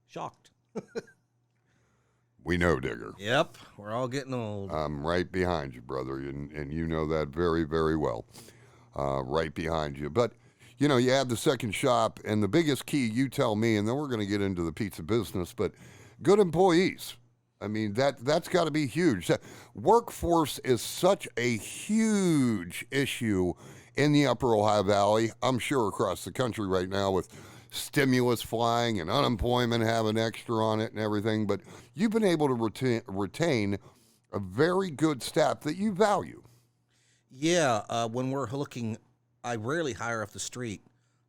Shocked. We know, Digger. Yep, we're all getting old. I'm right behind you, brother, and you know that very, very well. Right behind you. But, you have the second shop, and the biggest key, you tell me, and then we're going to get into the pizza business, but good employees. I mean, that's got to be huge. Workforce is such a huge issue in the Upper Ohio Valley. I'm sure across the country right now with stimulus flying and unemployment having extra on it and everything. But you've been able to retain a very good staff that you value. Yeah, when we're looking, I rarely hire off the street.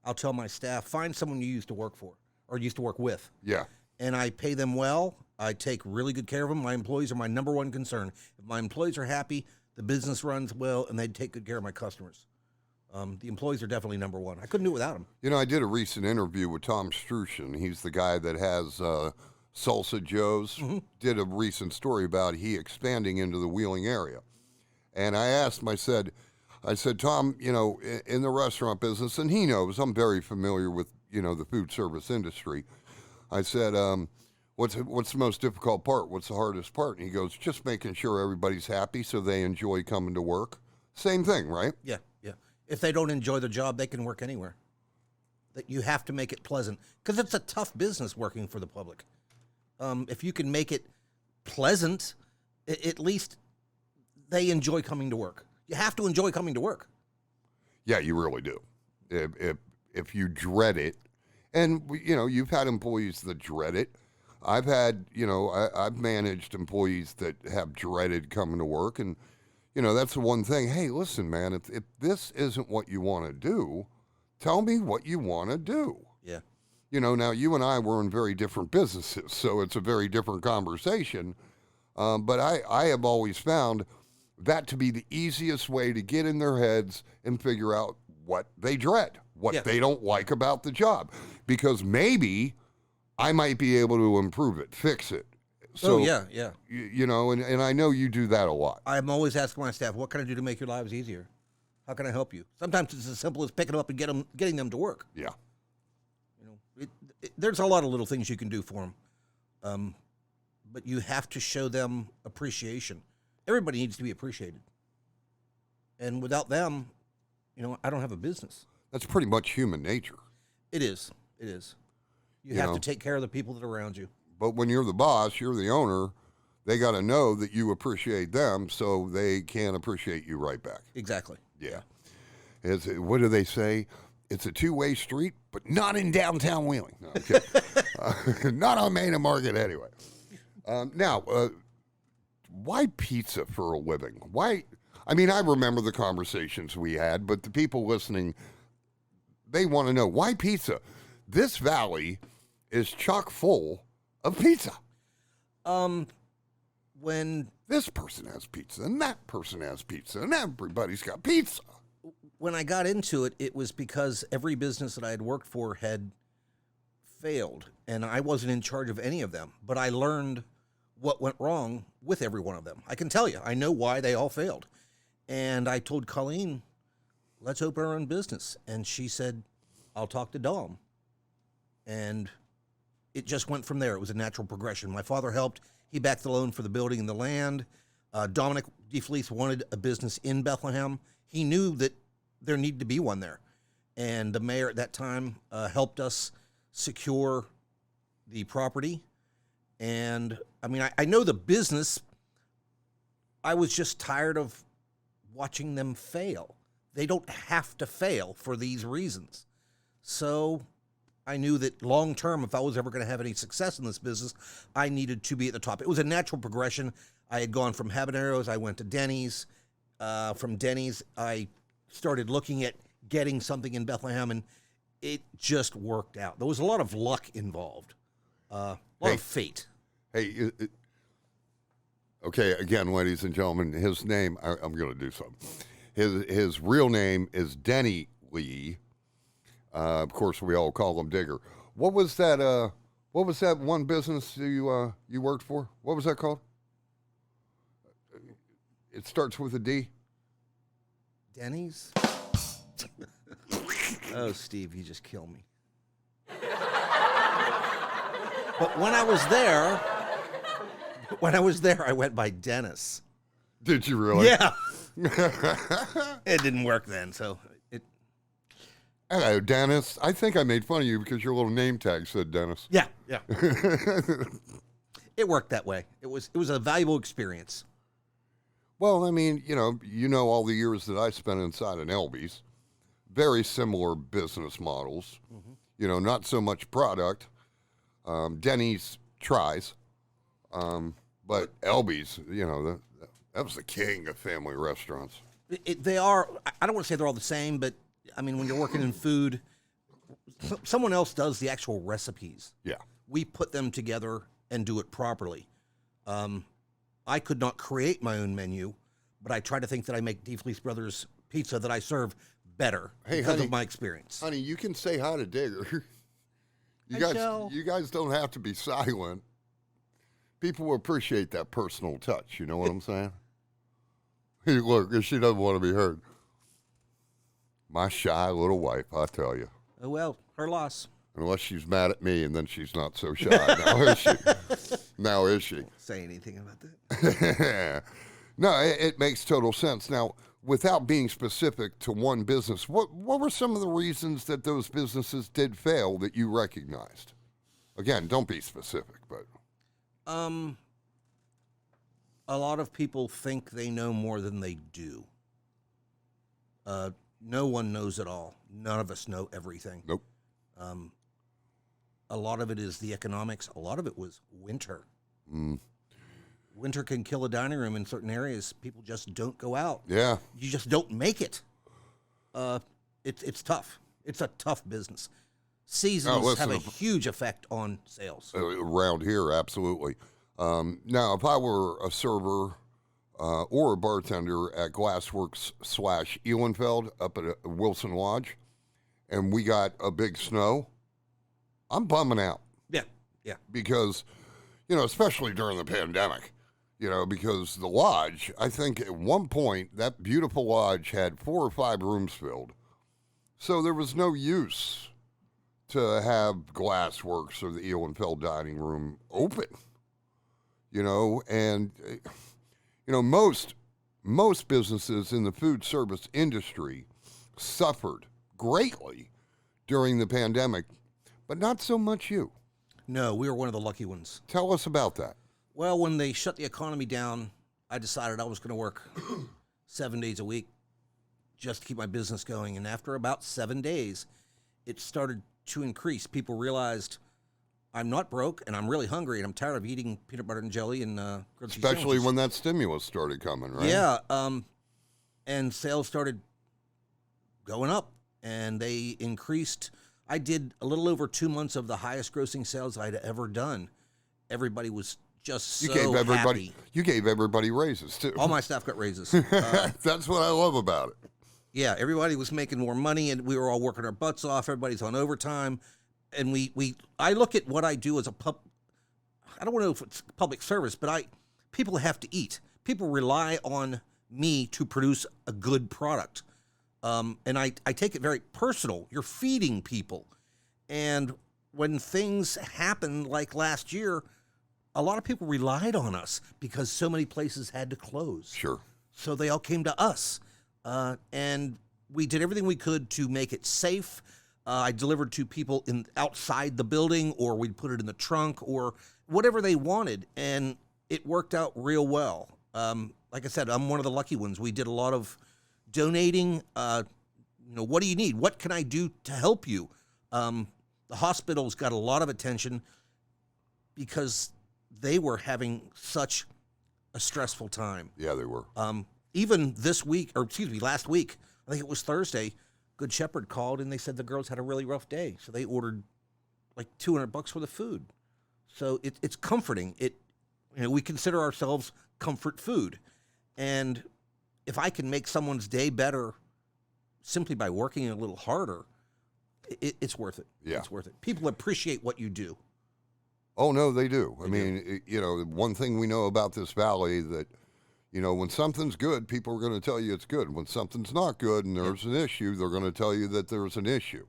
I'll tell my staff, find someone you used to work for or used to work with. Yeah. And I pay them well. I take really good care of them. My employees are my number one concern. If my employees are happy, the business runs well, and they take good care of my customers. The employees are definitely number one. I couldn't do it without them. I did a recent interview with Tom Strushin. He's the guy that has Salsa Joe's. Mm-hmm. Did a recent story about he expanding into the Wheeling area. And I asked him, I said, Tom, in the restaurant business, and he knows I'm very familiar with, the food service industry. I said, what's the most difficult part? What's the hardest part? And he goes, just making sure everybody's happy so they enjoy coming to work. Same thing, right? Yeah, yeah. If they don't enjoy the job, they can work anywhere. That you have to make it pleasant, because it's a tough business working for the public. If you can make it pleasant, at least they enjoy coming to work. You have to enjoy coming to work. Yeah, you really do. If you dread it, and you've had employees that dread it. I've had, I've managed employees that have dreaded coming to work, and that's the one thing. Hey, listen, man, if this isn't what you want to do, tell me what you want to do. Yeah. Now you and I were in very different businesses, so it's a very different conversation. But I have always found that to be the easiest way to get in their heads and figure out what they dread, what they don't like about the job. Because maybe I might be able to improve it, fix it. So, yeah. And I know you do that a lot. I'm always asking my staff, what can I do to make your lives easier? How can I help you? Sometimes it's as simple as picking them up and getting them to work. Yeah. There's a lot of little things you can do for them, but you have to show them appreciation. Everybody needs to be appreciated, and without them, I don't have a business. That's pretty much human nature. It is. It is. You have to take care of the people that are around you. But when you're the boss, you're the owner, they got to know that you appreciate them so they can appreciate you right back. Exactly. Yeah. What do they say? It's a two-way street, but not in downtown Wheeling. No, okay. Not on Main and Market anyway. Now, why pizza for a living? Why? I mean, I remember the conversations we had, but the people listening, they want to know, why pizza? This valley is chock full of pizza. When this person has pizza, and that person has pizza, and everybody's got pizza. When I got into it, it was because every business that I had worked for had failed, and I wasn't in charge of any of them. But I learned what went wrong with every one of them. I can tell you, I know why they all failed. And I told Colleen, let's open our own business. And she said, I'll talk to Dom. And it just went from there. It was a natural progression. My father helped. He backed the loan for the building and the land. Dominic DeFelice wanted a business in Bethlehem. He knew that there needed to be one there. And the mayor at that time helped us secure the property. And, I mean, I know the business. I was just tired of watching them fail. They don't have to fail for these reasons. So I knew that long term, if I was ever going to have any success in this business, I needed to be at the top. It was a natural progression. I had gone from Habaneros, I went to Denny's. From Denny's, I started looking at getting something in Bethlehem, and it just worked out. There was a lot of luck involved, a lot of fate. Hey, okay, again, ladies and gentlemen, his name, I'm going to do something. His real name is Denny Lee. Of course, we all call him Digger. What was that one business you worked for? What was that called? It starts with a D. Denny's? Oh, Steve, you just kill me. But when I was there, I went by Dennis. Did you really? Yeah. It didn't work then, so it. Hello, Dennis. I think I made fun of you because your little name tag said Dennis. Yeah. It worked that way. It was a valuable experience. Well, I mean, you know all the years that I spent inside an Elby's, very similar business models. Mm-hmm. Not so much product. Denny's tries, but Elby's, that was the king of family restaurants. They are. I don't want to say they're all the same, but I mean, when you're working in food, someone else does the actual recipes. Yeah, we put them together and do it properly. I could not create my own menu, but I try to think that I make DeFelice Brothers pizza that I serve better because of my experience. Honey, you can say hi to Digger. You guys don't have to be silent. People will appreciate that personal touch. You know what I'm saying? Hey, look, she doesn't want to be heard. My shy little wife, I tell you. Oh, well, her loss. Unless she's mad at me, and then she's not so shy. Now is she? Now is she? Say anything about that? No, it makes total sense. Now, without being specific to one business, what were some of the reasons that those businesses did fail that you recognized? Again, don't be specific, but a lot of people think they know more than they do. No one knows it all. None of us know everything. nope. A lot of it is the economics. A lot of it was winter. Mm. Winter can kill a dining room in certain areas. People just don't go out. Yeah. You just don't make it. It's tough. It's a tough business. Seasons have a huge effect on sales. Around here, absolutely. Now, if I were a server or a bartender at Glassworks / Ehlenfeld up at Wilson Lodge, and we got a big snow, I'm bumming out. Yeah. Because, especially during the pandemic, because the lodge, I think at one point, that beautiful lodge had 4 or 5 rooms filled. So there was no use to have Glassworks or the Ehlenfeld dining room open, and, most businesses in the food service industry suffered greatly during the pandemic, but not so much you. No, we were one of the lucky ones. Tell us about that. Well, when they shut the economy down, I decided I was going to work 7 days a week just to keep my business going. And after about 7 days, it started to increase. People realized I'm not broke and I'm really hungry and I'm tired of eating peanut butter and jelly and grilled cheese Especially sandwiches. when that stimulus started coming, right? Yeah, and sales started going up, and they increased. I did a little over 2 months of the highest grossing sales I'd ever done. Everybody was just so happy. You gave everybody raises, too. All my staff got raises. That's what I love about it. Yeah, everybody was making more money, and we were all working our butts off. Everybody's on overtime. And I look at what I do as I don't know if it's public service, but people have to eat. People rely on me to produce a good product. And I take it very personal. You're feeding people. And when things happen like last year, a lot of people relied on us because so many places had to close. Sure. So they all came to us. And we did everything we could to make it safe. I delivered to people outside the building, or we'd put it in the trunk, or whatever they wanted. And it worked out real well. Like I said, I'm one of the lucky ones. We did a lot of donating. What do you need? What can I do to help you? The hospitals got a lot of attention because they were having such a stressful time. Yeah, they were. Even last week, I think it was Thursday, Good Shepherd called and they said the girls had a really rough day. So they ordered like $200 worth of food. So it's comforting. We consider ourselves comfort food. And if I can make someone's day better simply by working a little harder, it's worth it. Yeah. It's worth it. People appreciate what you do. Oh, no, they do. I mean, one thing we know about this valley that, when something's good, people are going to tell you it's good. When something's not good and there's an issue, they're going to tell you that there's an issue.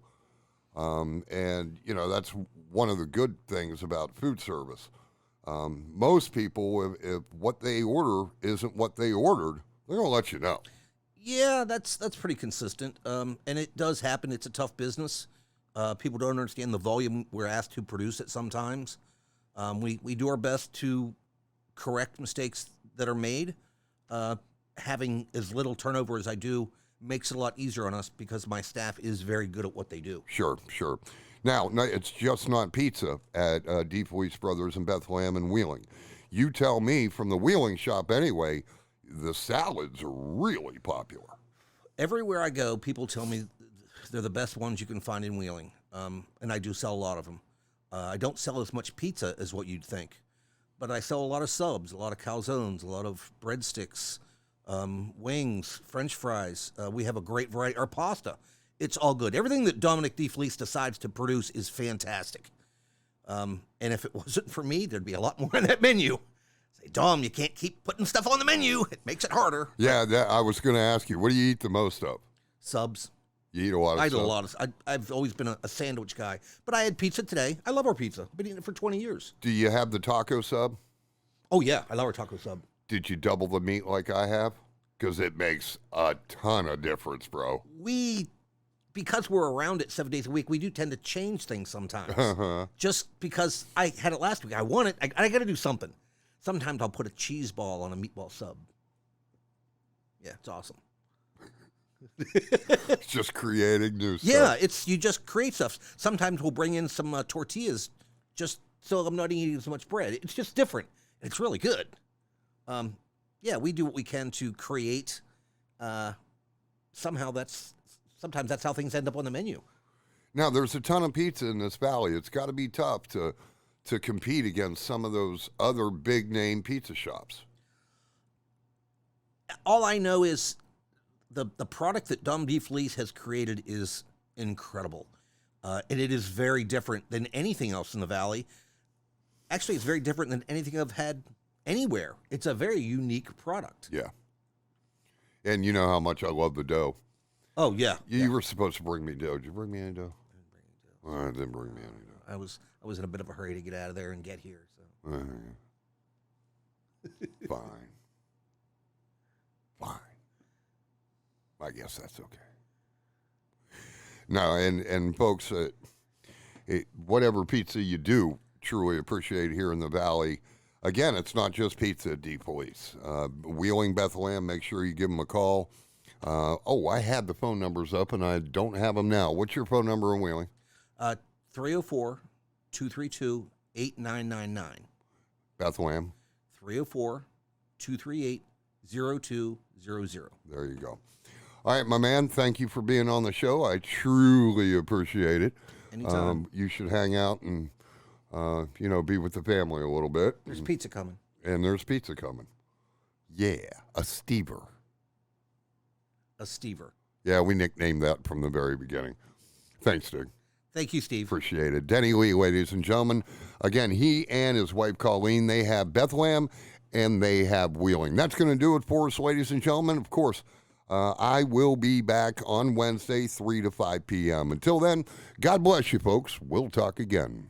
And that's one of the good things about food service. Most people, if what they order isn't what they ordered, they're going to let you know. Yeah, that's pretty consistent. And it does happen. It's a tough business. People don't understand the volume we're asked to produce it sometimes. We do our best to correct mistakes that are made. Having as little turnover as I do makes it a lot easier on us because my staff is very good at what they do. Sure. Now, it's just not pizza at DeFelice Brothers in Bethlehem and Wheeling. You tell me, from the Wheeling shop anyway, the salads are really popular. Everywhere I go, people tell me they're the best ones you can find in Wheeling, and I do sell a lot of them. I don't sell as much pizza as what you'd think, but I sell a lot of subs, a lot of calzones, a lot of breadsticks, wings, French fries. We have a great variety. Our pasta, it's all good. Everything that Dominic DeFelice decides to produce is fantastic. And if it wasn't for me, there'd be a lot more on that menu. Say, Dom, you can't keep putting stuff on the menu. It makes it harder. Yeah, I was going to ask you, what do you eat the most of? Subs. You eat a lot of I eat stuff. a lot of. I've always been a sandwich guy, but I had pizza today. I love our pizza. I've been eating it for 20 years. Do you have the taco sub? Oh yeah, I love our taco sub. Did you double the meat like I have? Because it makes a ton of difference, bro. Because we're around it 7 days a week, we do tend to change things sometimes. Uh-huh. Just because I had it last week, I want it. I got to do something. Sometimes I'll put a cheese ball on a meatball sub. Yeah, it's awesome. It's just creating new stuff. Yeah, you just create stuff. Sometimes we'll bring in some tortillas just so I'm not eating so much bread. It's just different. It's really good. Yeah, we do what we can to create. Sometimes that's how things end up on the menu. Now, there's a ton of pizza in this valley. It's got to be tough to compete against some of those other big name pizza shops. All I know is the product that Dom DeFelice has created is incredible. And it is very different than anything else in the valley. Actually, it's very different than anything I've had anywhere. It's a very unique product. Yeah. And you know how much I love the dough. Oh, yeah. You were supposed to bring me dough. Did you bring me any dough? I didn't bring me any dough. I was in a bit of a hurry to get out of there and get here. So Fine. I guess that's okay. No, and folks, whatever pizza you do, truly appreciate here in the valley. Again, it's not just pizza at DeFelice. Wheeling, Bethlehem, make sure you give them a call. I had the phone numbers up, and I don't have them now. What's your phone number in Wheeling? 304-232-8999. Bethlehem. 304-238-0200. There you go. All right, my man, thank you for being on the show. I truly appreciate it. Anytime. You should hang out and, be with the family a little bit. There's pizza coming. And there's pizza coming. Yeah, a Stever. A Stever. Yeah, we nicknamed that from the very beginning. Thanks, Stig. Thank you, Steve. Appreciate it. Denny Lee, ladies and gentlemen. Again, he and his wife, Colleen, they have Bethlehem and they have Wheeling. That's going to do it for us, ladies and gentlemen. Of course, I will be back on Wednesday, 3 to 5 p.m. Until then, God bless you, folks. We'll talk again.